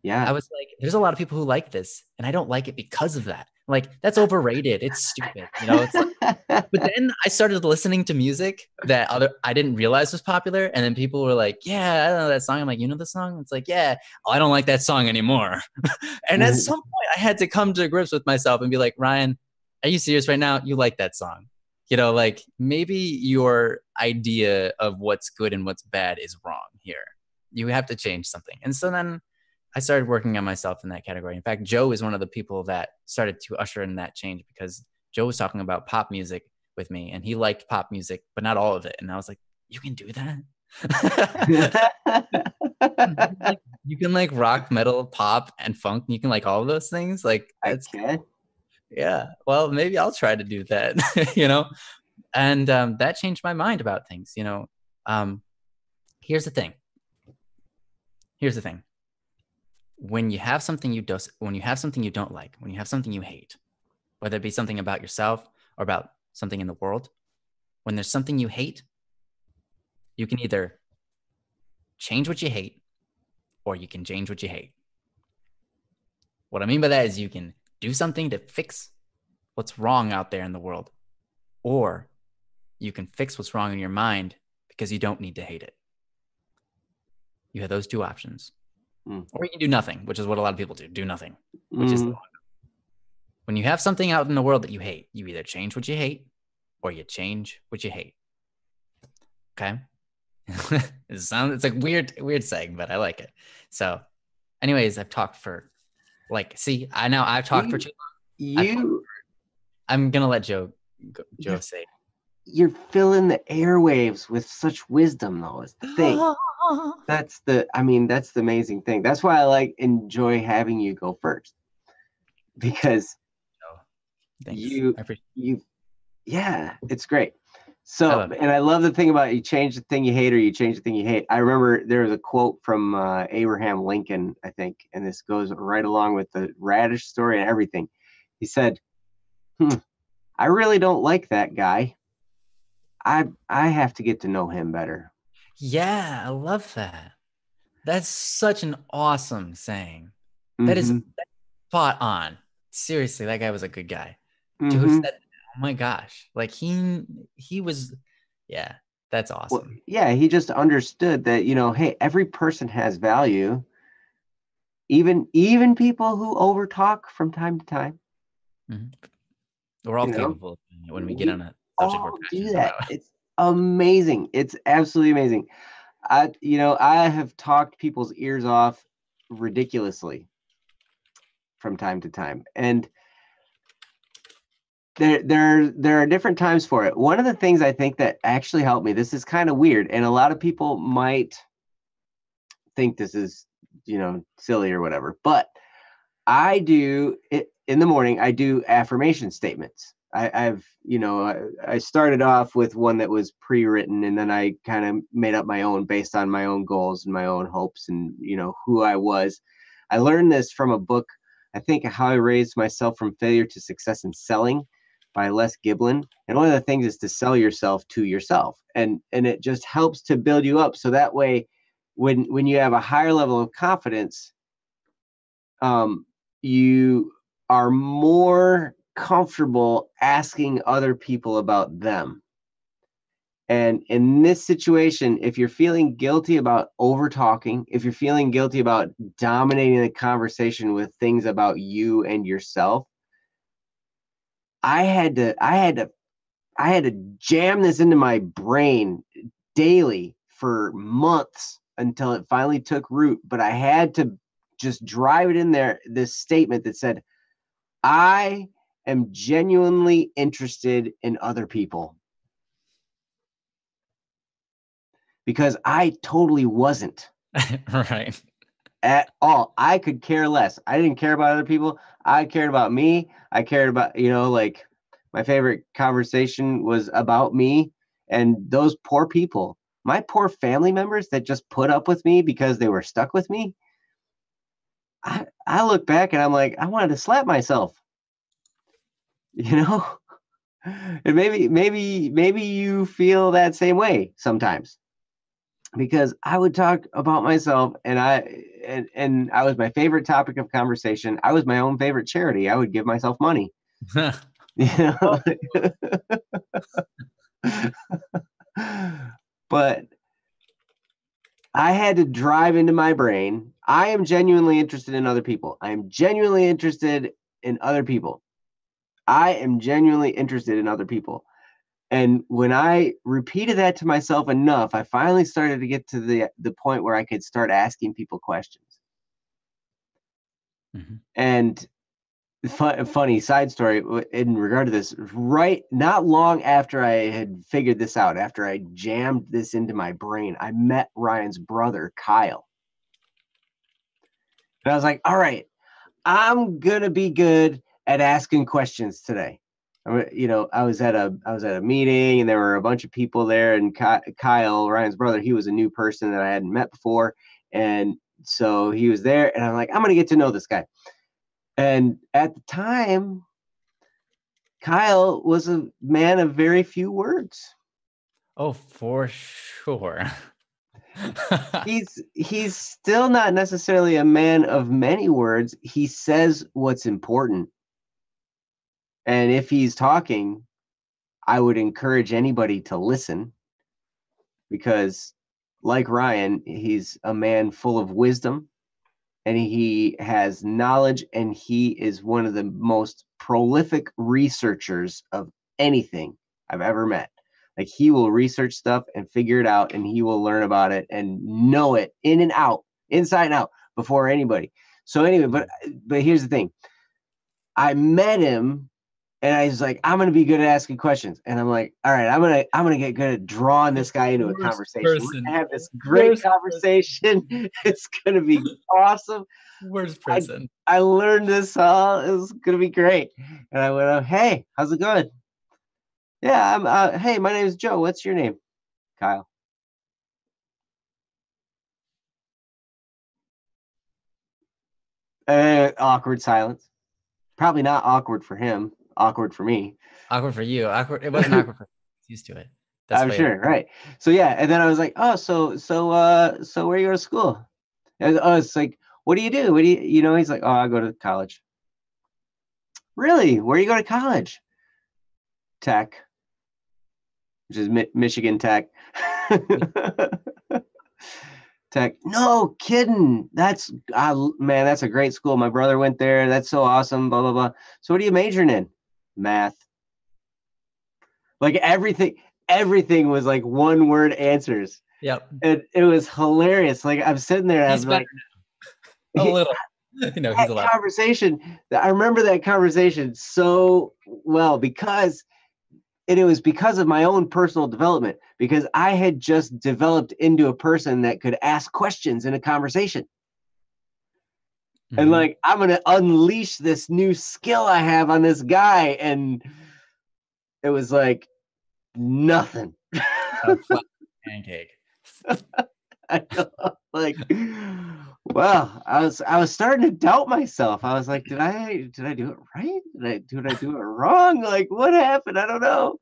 Yeah. I was like, there's a lot of people who like this and I don't like it because of that. Like that's overrated. It's stupid. You know, it's like, but then I started listening to music that I didn't realize was popular. And then people were like, yeah, I don't know that song. I'm like, you know the song? It's like, yeah, I don't like that song anymore. And at some point I had to come to grips with myself and be like, Ryan, are you serious right now? You like that song? You know, like maybe your idea of what's good and what's bad is wrong here. You have to change something. And so then I started working on myself in that category. In fact, Joe is one of the people that started to usher in that change because Joe was talking about pop music with me and he liked pop music, but not all of it. And I was like, you can do that? You can like rock, metal, pop, and funk. You can like all of those things. Like that's cool. Yeah. Well, maybe I'll try to do that, you know? And that changed my mind about things, you know? Here's the thing. When you have something you don't like, when you have something you hate, whether it be something about yourself or about something in the world, when there's something you hate, you can either change what you hate or you can change what you hate. What I mean by that is you can do something to fix what's wrong out there in the world, or you can fix what's wrong in your mind because you don't need to hate it. You have those two options. Or you can do nothing, which is what a lot of people do. Do nothing, which is when you have something out in the world that you hate, you either change what you hate or you change what you hate. Okay? It's like weird saying, but I like it. So anyways, I've talked for I've talked for too long. I'm going to let Joe say. You're filling the airwaves with such wisdom, though, is the thing. That's the amazing thing. That's why I enjoy having you go first. because Oh, thanks. you, I appreciate you, yeah, it's great. I So, love it. and I love the thing about you change the thing you hate or you change the thing you hate. I remember there was a quote from Abraham Lincoln, I think, and this goes right along with the radish story and everything. He said, I really don't like that guy. I have to get to know him better. Yeah, I love that. That's such an awesome saying. That is Mm-hmm. spot on. Seriously, that guy was a good guy. To have Mm-hmm. said, oh my gosh, like he was, yeah, that's Well, awesome. yeah, he just understood that, hey, every person has value, even people who overtalk from time to time, Mhm. We're all you know, capable of doing it when we get we on a subject we're all do passionate that. about. It's amazing. It's absolutely amazing. I have talked people's ears off ridiculously from time to time. And there are different times for it. One of the things I think that actually helped me, this is kind of weird, and a lot of people might think this is, silly or whatever, but I do it in the morning. I do affirmation statements. I started off with one that was pre-written, and then I kind of made up my own based on my own goals and my own hopes and who I was. I learned this from a book, I think, How I Raised Myself from Failure to Success in Selling by Les Giblin. And one of the things is to sell yourself to yourself, and it just helps to build you up. So that way, when you have a higher level of confidence, you are more comfortable asking other people about them. And in this situation, if you're feeling guilty about over talking, if you're feeling guilty about dominating the conversation with things about you and yourself, I had to jam this into my brain daily for months until it finally took root. But I had to just drive it in there, this statement that said, I am genuinely interested in other people, because I totally wasn't Right. at all. I could care less. I didn't care about other people. I cared about me. I cared about, like my favorite conversation was about me and those poor people, my poor family members that just put up with me because they were stuck with me. I look back and I'm like, I wanted to slap myself, you know? And maybe you feel that same way sometimes, because I would talk about myself, and I was my favorite topic of conversation. I was my own favorite charity. I would give myself money. You know? But I had to drive into my brain, I am genuinely interested in other people. I am genuinely interested in other people. I am genuinely interested in other people. And when I repeated that to myself enough, I finally started to get to the point where I could start asking people questions. Mhm. And funny side story in regard to this, right, not long after I had figured this out, after I jammed this into my brain, I met Ryan's brother, Kyle. And I was like, all right, I'm gonna be good at asking questions today. I was at a meeting and there were a bunch of people there, and Kyle, Ryan's brother, he was a new person that I hadn't met before, and so he was there, and I'm like, I'm gonna get to know this guy. And at the time, Kyle was a man of very few words. Oh, for sure. He's still not necessarily a man of many words. He says what's important. And if he's talking, I would encourage anybody to listen, because, like Ryan, he's a man full of wisdom and he has knowledge, and he is one of the most prolific researchers of anything I've ever met. Like, he will research stuff and figure it out, and he will learn about it and know it in and out, inside and out, before anybody. So anyway, but here's the thing. I met him And I was like, I'm gonna be good at asking questions. And I'm like, all right, I'm gonna get good at drawing this guy into a conversation. We're gonna have this great conversation. It's gonna be awesome. Worst person. I learned this all. It was gonna be great. And I went, hey, how's it going? Yeah, hey, my name is Joe. What's your name? Kyle. Awkward silence. Probably not awkward for him. Awkward for me. Awkward for you. Awkward. It wasn't awkward for me. Used to it. I'm sure, right? So yeah, and then I was like, oh, so where you go to school? And, oh, it's like, what do you do? What do you know? He's like, oh, I go to college. Really? Where do you go to college? Tech, which is Michigan Tech. Tech. No kidding. That's man, that's a great school. My brother went there. That's so awesome. Blah blah blah. So what are you majoring in? Math. Like everything was like one word answers. Yep. And it was hilarious. Like I'm sitting there and I'm like a little. You know, he's a conversation. I remember that conversation so well because it was because of my own personal development, because I had just developed into a person that could ask questions in a conversation. Mm-hmm. And like, I'm going to unleash this new skill I have on this guy. And it was like nothing. Pancake. Like, well, I was starting to doubt myself. I was like, did I do it right? Did I do it wrong? Like, what happened? I don't know.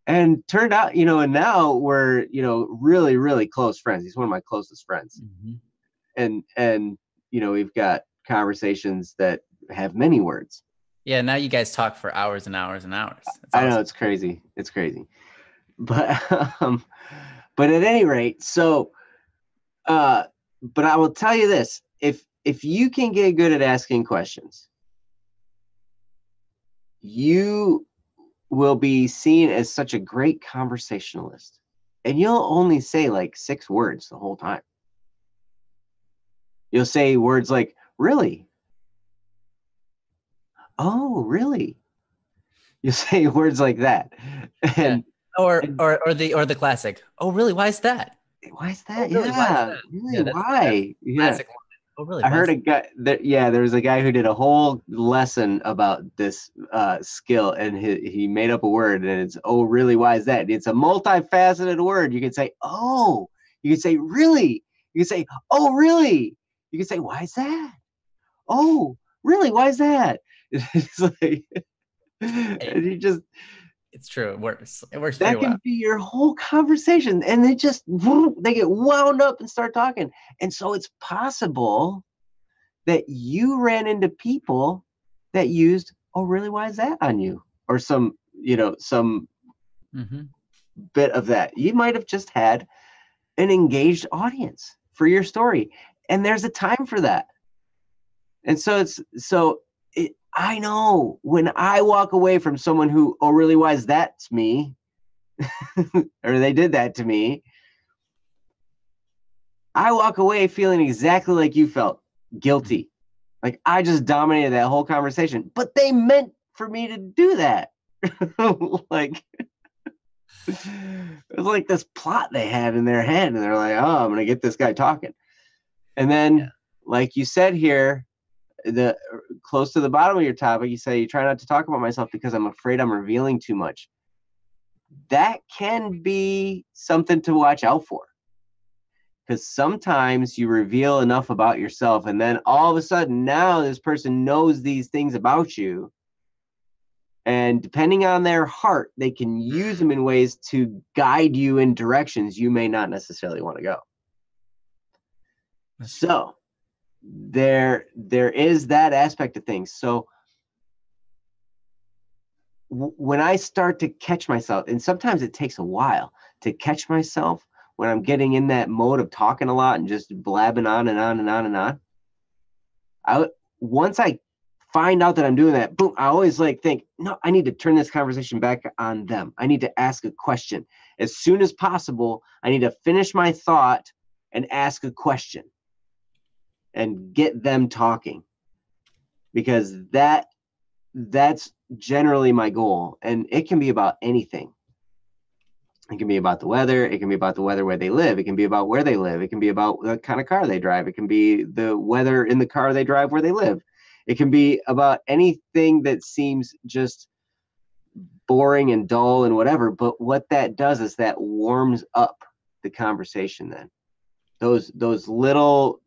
And turned out, and now we're, really, really close friends. He's one of my closest friends. Mm-hmm. And we've got conversations that have many words. Yeah, now you guys talk for hours and hours and hours. I know, it's crazy. It's crazy. But but at any rate, so but I will tell you this, if you can get good at asking questions, you will be seen as such a great conversationalist. And you'll only say like 6 words the whole time. You'll say words like, really? Oh, really? You'll say words like that. And or the classic, oh really, why is that? Why is that? Oh, really? Yeah, really, why? Yeah. Oh, really? I heard a guy there was a guy who did a whole lesson about this skill, and he made up a word, and it's, oh, really, why is that? It's a multifaceted word. You could say, oh, you could say, really? You could say, oh, really? You could say, why is that? Oh, really, why is that? It's like, and you just... It's true. It works. It works. That can be your whole they get wound up and start talking. And so it's possible that you ran into people that used, oh, really, why is that on you? Or some bit of that. You might have just had an engaged audience for your story. And there's a time for that. And so I know when I walk away from someone who, oh, really, why is that to me? Or they did that to me. I walk away feeling exactly like you felt, guilty. Like I just dominated that whole conversation, but they meant for me to do that. Like, it was like this plot they had in their head, and they're like, oh, I'm going to get this guy talking. And then, like you said here, the close to the bottom of your topic, you say you try not to talk about myself because I'm afraid I'm revealing too much. That can be something to watch out for, because sometimes you reveal enough about yourself, and then all of a sudden now this person knows these things about you, and depending on their heart, they can use them in ways to guide you in directions you may not necessarily want to go. So there is that aspect of things. So when I start to catch myself, and sometimes it takes a while to catch myself when I'm getting in that mode of talking a lot and just blabbing on and on and on and on, once I find out that I'm doing that, boom, I always think, no, I need to turn this conversation back on them. I need to ask a question. As soon as possible, I need to finish my thought and ask a question and get them talking, because that that's generally my goal. And it can be about anything. It can be about the weather. It can be about the weather where they live. It can be about where they live. It can be about the kind of car they drive. It can be the weather in the car they drive where they live. It can be about anything that seems just boring and dull and whatever. But what that does is that warms up the conversation then. Those little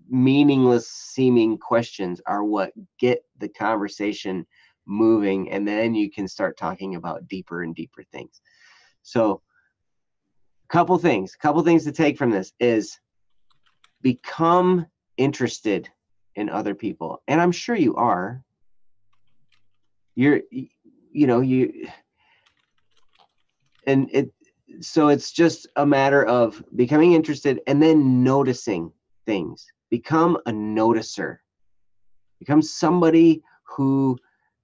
meaningless seeming questions are what get the conversation moving, and then you can start talking about deeper and deeper things. So couple things to take from this is become interested in other people. And I'm sure you are. So it's just a matter of becoming interested and then noticing things. Become a noticer. Become somebody who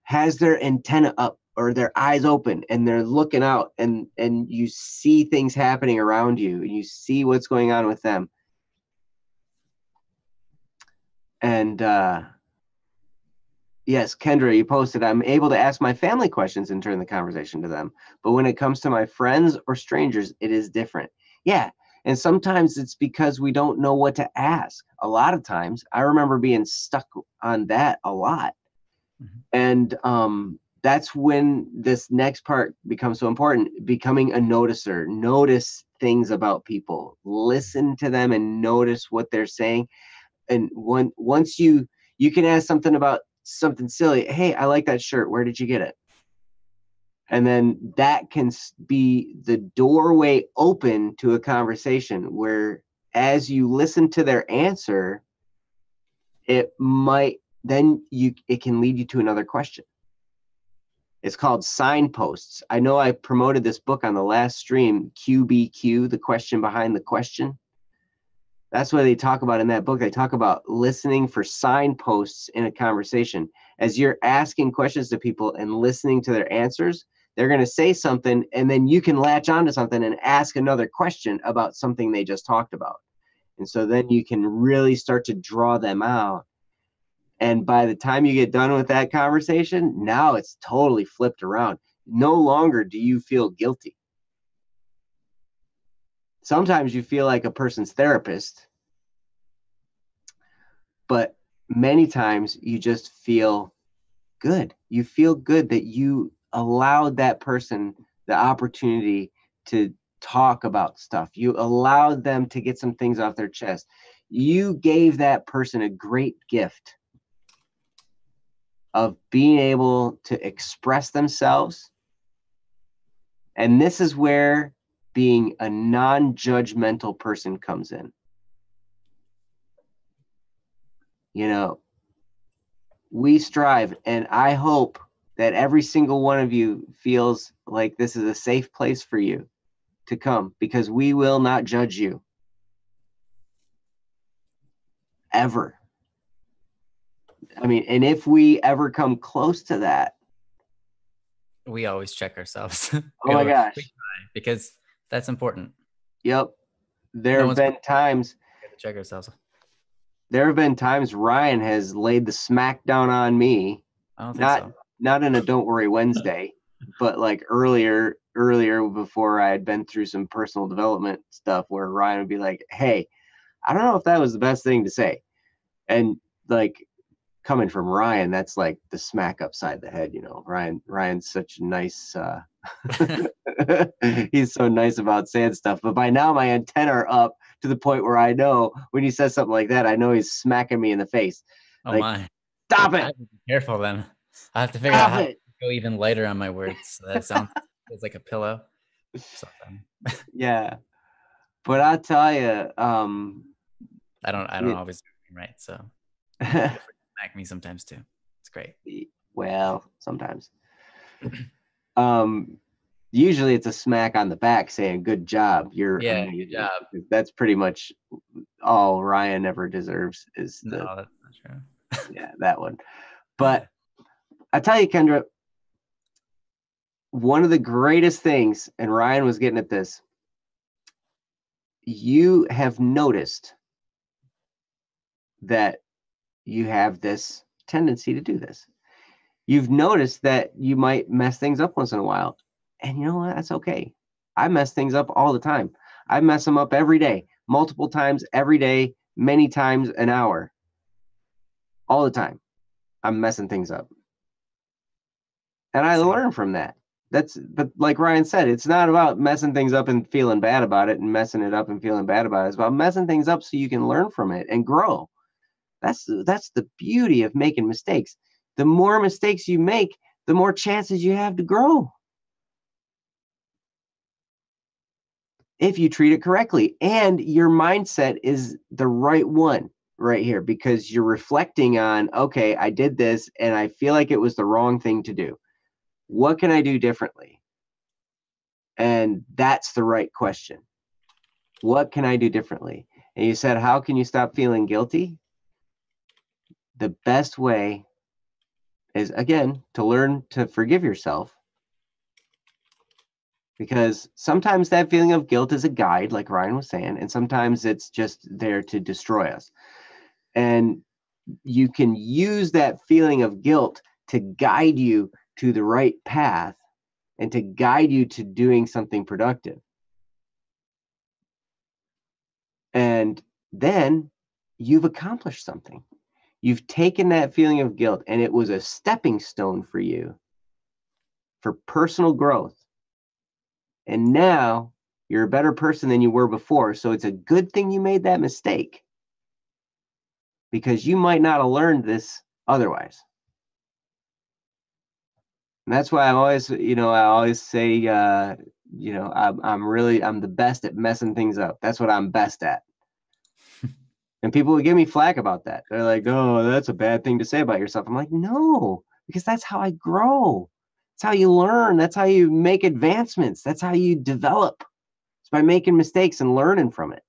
has their antenna up or their eyes open and they're looking out, and you see things happening around you and you see what's going on with them. And yes, Kendra, you posted, I'm able to ask my family questions and turn the conversation to them. But when it comes to my friends or strangers, it is different. Yeah. And sometimes it's because we don't know what to ask. A lot of times, I remember being stuck on that a lot. Mm-hmm. And that's when this next part becomes so important, becoming a noticer. Notice things about people. Listen to them and notice what they're saying. And once you can ask something about something silly. Hey, I like that shirt. Where did you get it? And then that can be the doorway open to a conversation where, as you listen to their answer, it can lead you to another question. It's called signposts. I know I promoted this book on the last stream, QBQ, the question behind the question. That's what they talk about in that book. They talk about listening for signposts in a conversation. As you're asking questions to people and listening to their answers, they're going to say something, and then you can latch onto something and ask another question about something they just talked about. And so then you can really start to draw them out. And by the time you get done with that conversation, now it's totally flipped around. No longer do you feel guilty. Sometimes you feel like a person's therapist, but many times you just feel good. You feel good that you allowed that person the opportunity to talk about stuff. You allowed them to get some things off their chest. You gave that person a great gift of being able to express themselves. And this is where being a non-judgmental person comes in. You know, we strive, and I hope that every single one of you feels like this is a safe place for you to come, because we will not judge you. Ever. I mean, and if we ever come close to that, we always check ourselves. Oh my gosh. Because that's important. Yep. There have been times to check ourselves. There have been times Ryan has laid the smack down on me. I don't think so. Not in a Don't Worry Wednesday, but like earlier before I had been through some personal development stuff, where Ryan would be like, hey, I don't know if that was the best thing to say. And like, coming from Ryan, that's like the smack upside the head, you know. Ryan's such a nice he's so nice about saying stuff. But by now my antenna are up to the point where I know when he says something like that, I know he's smacking me in the face. Oh like, my. Stop it. I have to be careful then. I have to figure out how to go even lighter on my words. So that sounds feels like a pillow. Yeah. But I'll tell you, I don't always do it right, so smack me sometimes too. It's great. Well, sometimes. Usually it's a smack on the back saying good job. You're good job. That's pretty much all Ryan ever deserves is no, that's not true. Yeah, that one. But I tell you, Kendra, one of the greatest things, and Ryan was getting at this, you have noticed that you have this tendency to do this. you've noticed that you might mess things up once in a while. And you know what? That's okay. I mess things up all the time. I mess them up every day, multiple times every day, many times an hour. All the time. I'm messing things up. And I learn from that. But like Ryan said, it's not about messing things up and feeling bad about it and messing it up and feeling bad about it. It's about messing things up so you can learn from it and grow. That's the beauty of making mistakes. The more mistakes you make, the more chances you have to grow. If you treat it correctly, and your mindset is the right one right here, because you're reflecting on, okay, I did this and I feel like it was the wrong thing to do. What can I do differently? And that's the right question. What can I do differently? And you said, how can you stop feeling guilty? The best way is, again, to learn to forgive yourself. Because sometimes that feeling of guilt is a guide, like Ryan was saying, and sometimes it's just there to destroy us. And you can use that feeling of guilt to guide you to the right path and to guide you to doing something productive. And then you've accomplished something. You've taken that feeling of guilt, and it was a stepping stone for you for personal growth. And now you're a better person than you were before. So it's a good thing you made that mistake, because you might not have learned this otherwise. And that's why I always say, I'm the best at messing things up. That's what I'm best at. And people would give me flack about that. They're like, oh, that's a bad thing to say about yourself. I'm like, no, because that's how I grow. That's how you learn. That's how you make advancements. That's how you develop. It's by making mistakes and learning from it.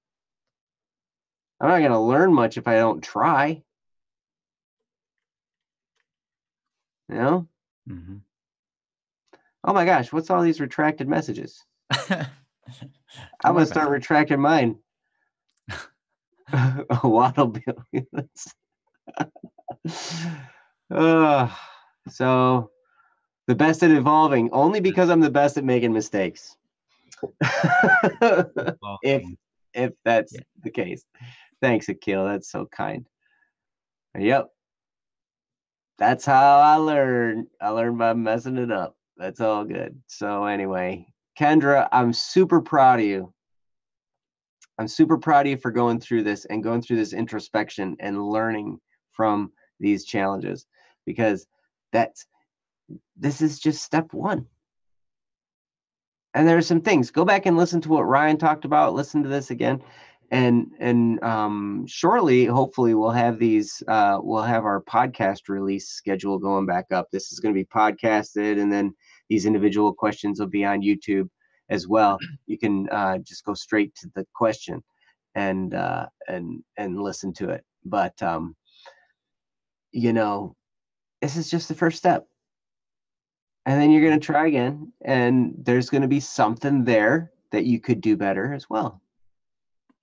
I'm not going to learn much if I don't try. You know? Mm-hmm. Oh my gosh, what's all these retracted messages? I'm going to start it. retracting mine. Waddle billions. So the best at evolving, only because I'm the best at making mistakes. if that's the case. Thanks, Akil. That's so kind. Yep. That's how I learn. I learn by messing it up. That's all good. So anyway, Kendra, I'm super proud of you. I'm super proud of you for going through this and going through this introspection and learning from these challenges, because this is just step one. And there are some things. Go back and listen to what Ryan talked about. Listen to this again. And shortly, hopefully, we'll have our podcast release schedule going back up. This is going to be podcasted, and then these individual questions will be on YouTube as well. You can just go straight to the question and listen to it. But this is just the first step. And then you're going to try again, and there's going to be something there that you could do better as well.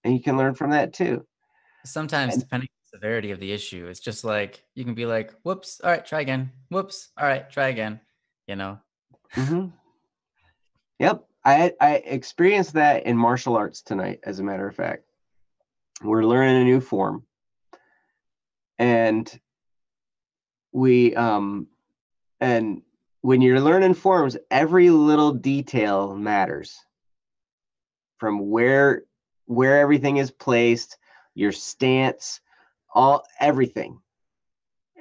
And you can learn from that too. Sometimes, depending on the severity of the issue, it's just like, you can be like, whoops, all right, try again. Whoops, all right, try again, Mm-hmm. Yep. I experienced that in martial arts tonight, as a matter of fact. We're learning a new form. And and when you're learning forms, every little detail matters. From where everything is placed, your stance, everything.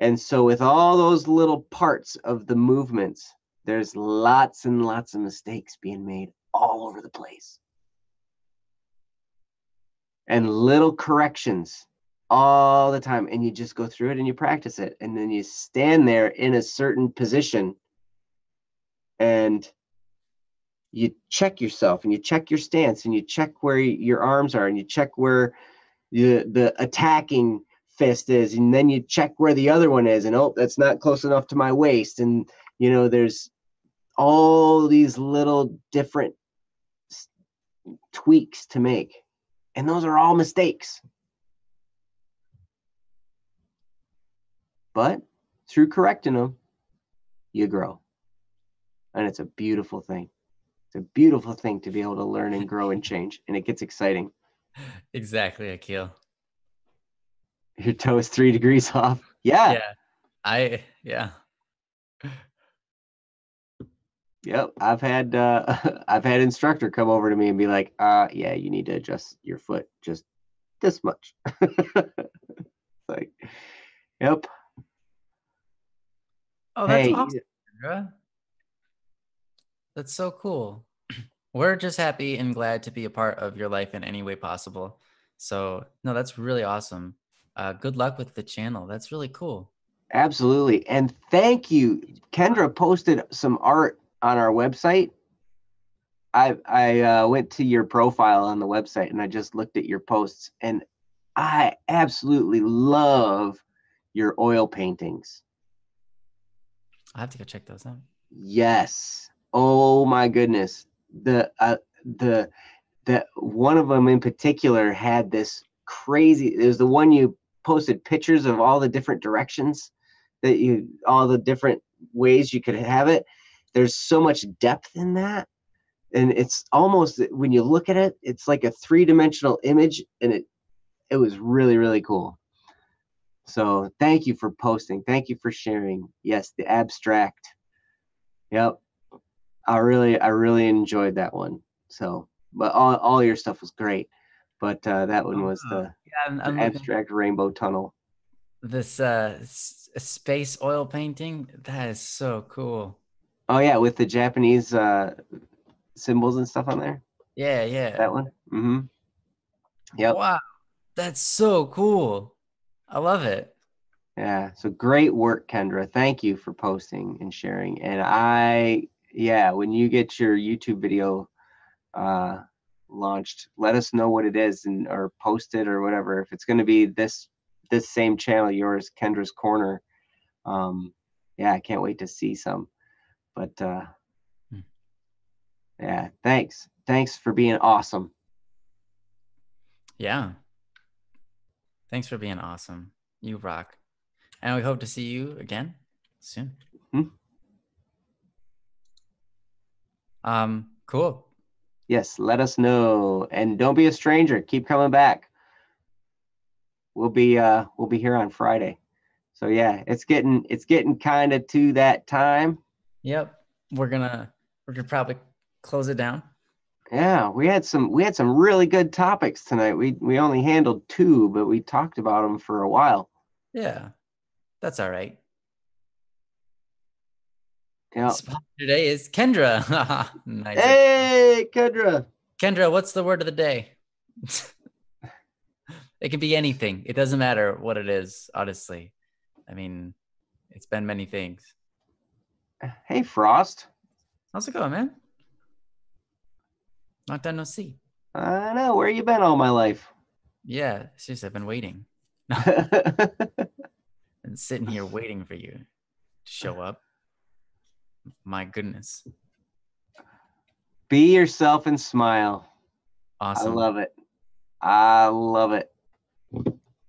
And so with all those little parts of the movements, there's lots and lots of mistakes being made all over the place. And little corrections all the time. And you just go through it and you practice it. And then you stand there in a certain position and you check yourself and you check your stance and you check where your arms are and you check where the attacking fist is, and then you check where the other one is, and that's not close enough to my waist. And there's all these little different tweaks to make, and those are all mistakes. But through correcting them, you grow. And it's a beautiful thing. It's a beautiful thing to be able to learn and grow and change. And it gets exciting. Exactly, Akil. Your toe is 3 degrees off. Yeah. Yeah. Yep. I've had I've had instructor come over to me and be like, yeah, you need to adjust your foot just this much. Like, yep. Oh, that's Hey, awesome, Kendra. That's so cool. We're just happy and glad to be a part of your life in any way possible. So, no, that's really awesome. Good luck with the channel. That's really cool. absolutely. And thank you. Kendra posted some art on our website. I went to your profile on the website and I just looked at your posts, and I absolutely love your oil paintings. I have to go check those out. Yes. Oh my goodness. The one of them in particular had this crazy. It was the one you posted pictures of all the different directions all the different ways you could have it. There's so much depth in that. And it's almost, when you look at it, it's like a 3-dimensional image, and it was really, really cool. So thank you for posting. Thank you for sharing. Yes, the abstract. Yep. I really enjoyed that one. So, but all your stuff was great. But that one was the I'm abstract rainbow tunnel. This space oil painting, that is so cool. Oh yeah, with the Japanese symbols and stuff on there. Yeah. That one. Mm-hmm. Yep. Wow, that's so cool. I love it. Yeah. So great work, Kendra. Thank you for posting and sharing. And when you get your YouTube video launched, let us know what it is, or post it or whatever. If it's going to be this same channel, yours, Kendra's Corner. I can't wait to see some. But yeah, thanks for being awesome. Yeah, thanks for being awesome. You rock. And we hope to see you again soon. Cool. Yes, let us know, and don't be a stranger. Keep coming back. We'll be here on Friday. So yeah, it's getting kind of to that time. Yep. We're gonna probably close it down. Yeah, we had some really good topics tonight. We only handled 2, but we talked about them for a while. Yeah, that's all right. Yeah. Sponsor today is Kendra. Nice. Hey, Kendra. Kendra, what's the word of the day? It can be anything. It doesn't matter what it is, honestly. I mean, it's been many things. Hey, Frost. How's it going, man? Long time no see. I know. Where you been all my life? Yeah, seriously, I've been waiting. Been sitting here waiting for you to show up. My goodness. Be yourself and smile. Awesome. I love it.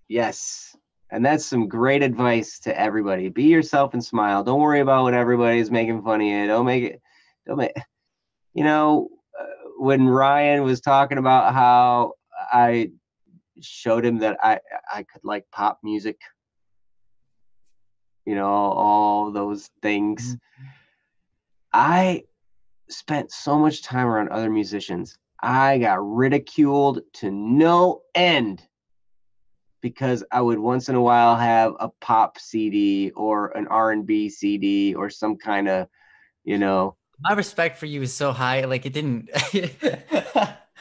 Yes. And that's some great advice to everybody. Be yourself and smile. Don't worry about what everybody's making fun of you. Don't make, when Ryan was talking about how I showed him that I could like pop music, all those things. Mm-hmm. I spent so much time around other musicians. I got ridiculed to no end because I would once in a while have a pop CD or an R&B CD or some kind of, My respect for you is so high. Like, it didn't.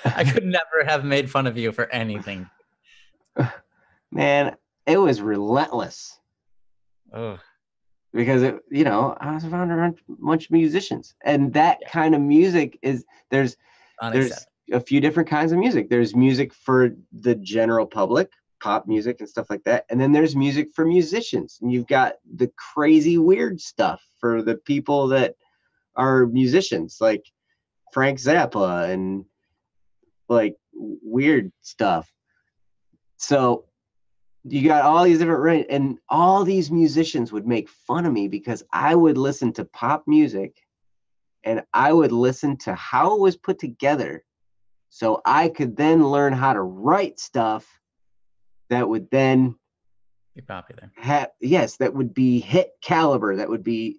I could never have made fun of you for anything. Man, it was relentless. Oh. Because I was around a bunch of musicians, and that kind of music there's a few different kinds of music. There's music for the general public, pop music and stuff like that, and then there's music for musicians, and you've got the crazy weird stuff for the people that are musicians, like Frank Zappa and like weird stuff. So You got all these different and all these musicians would make fun of me because I would listen to pop music and I would listen to how it was put together so I could then learn how to write stuff that would then Be popular. that would be hit caliber, that would be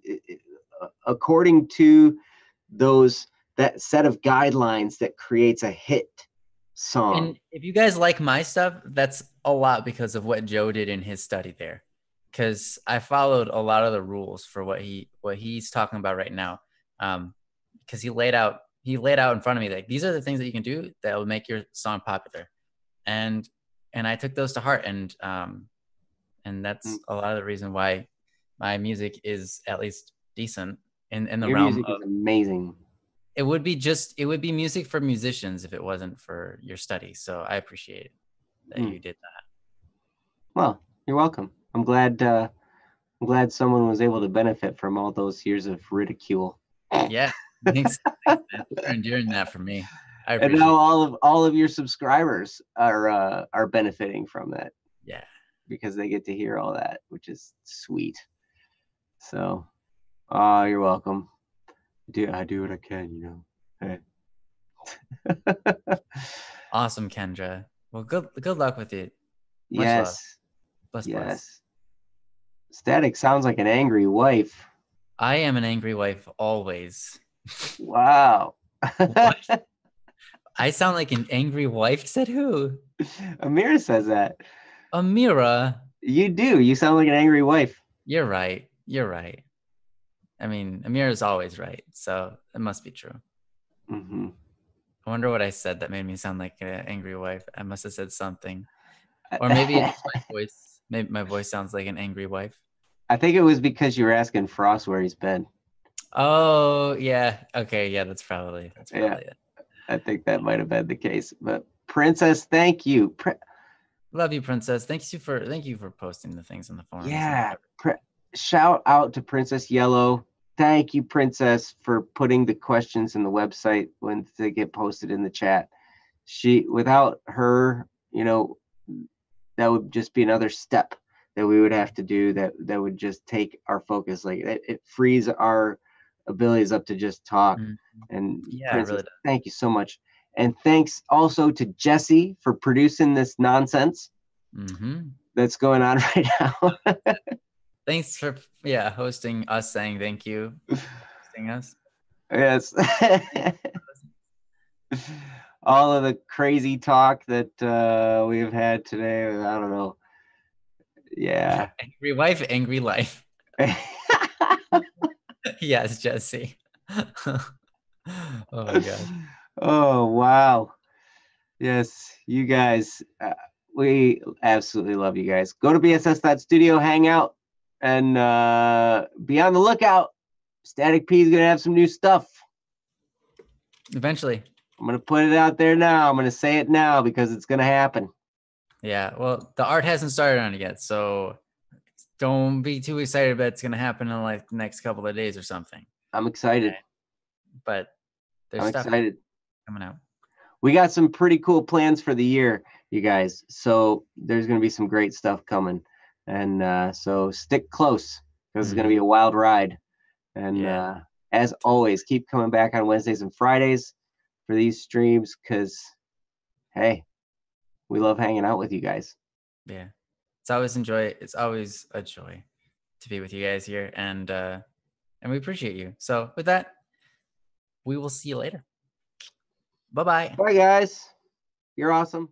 according to that set of guidelines that creates a hit song. And if you guys like my stuff, that's a lot because of what Joe did in his study there. Because I followed a lot of the rules for what he's talking about right now. Because he laid out in front of me like these are the things that you can do that will make your song popular, and I took those to heart, and that's a lot of the reason why my music is at least decent in the Your realm music of is amazing. it would be music for musicians if it wasn't for your study. So I appreciate that you did that. Well, you're welcome. I'm glad someone was able to benefit from all those years of ridicule. Yeah, thanks man, for enduring that for me. I appreciate and now all of your subscribers are benefiting from that. Yeah, because they get to hear all that, which is sweet. So, you're welcome. I do what I can, Hey. Awesome, Kendra. Well, good luck with it. Much yes. Love. Bless. Static sounds like an angry wife. I am an angry wife always. Wow. What? I sound like an angry wife? Said who? Amira says that. Amira? You do. You sound like an angry wife. You're right. I mean, Amira's always right, so it must be true. Mm-hmm. I wonder what I said that made me sound like an angry wife. I must have said something. Or maybe it's my voice. Maybe my voice sounds like an angry wife. I think it was because you were asking Frost where he's been. Oh, yeah. Okay, yeah, that's probably it. I think that might have been the case. But Princess, thank you. Love you, Princess. Thank you for posting the things in the forums. Yeah. Shout out to Princess Yellow. Thank you, Princess, for putting the questions in the website when they get posted in the chat. Without her, that would just be another step that we would have to do that would just take our focus. Like it frees our abilities up to just talk. Mm-hmm. And yeah, Princess, really does. Thank you so much. And thanks also to Jesse for producing this nonsense that's going on right now. Thanks for hosting us, saying thank you. Hosting us. Yes. All of the crazy talk that we've had today. I don't know. Yeah. Angry wife, angry life. Yes, Jesse. Oh my God. Oh, wow. Yes, you guys. We absolutely love you guys. Go to bss.studio, hang out, and be on the lookout. Static P is going to have some new stuff. Eventually. I'm going to put it out there now. I'm going to say it now because it's going to happen. Yeah, well, the art hasn't started on it yet, so don't be too excited about it's going to happen in like the next couple of days or something. I'm excited. Okay. But there's stuff coming out. We got some pretty cool plans for the year, you guys. So there's going to be some great stuff coming. And so stick close because it's going to be a wild ride. And as always, keep coming back on Wednesdays and Fridays for these streams because, hey, we love hanging out with you guys. Yeah. It's always a joy to be with you guys here. And we appreciate you. So with that, we will see you later. Bye-bye. Bye, guys. You're awesome.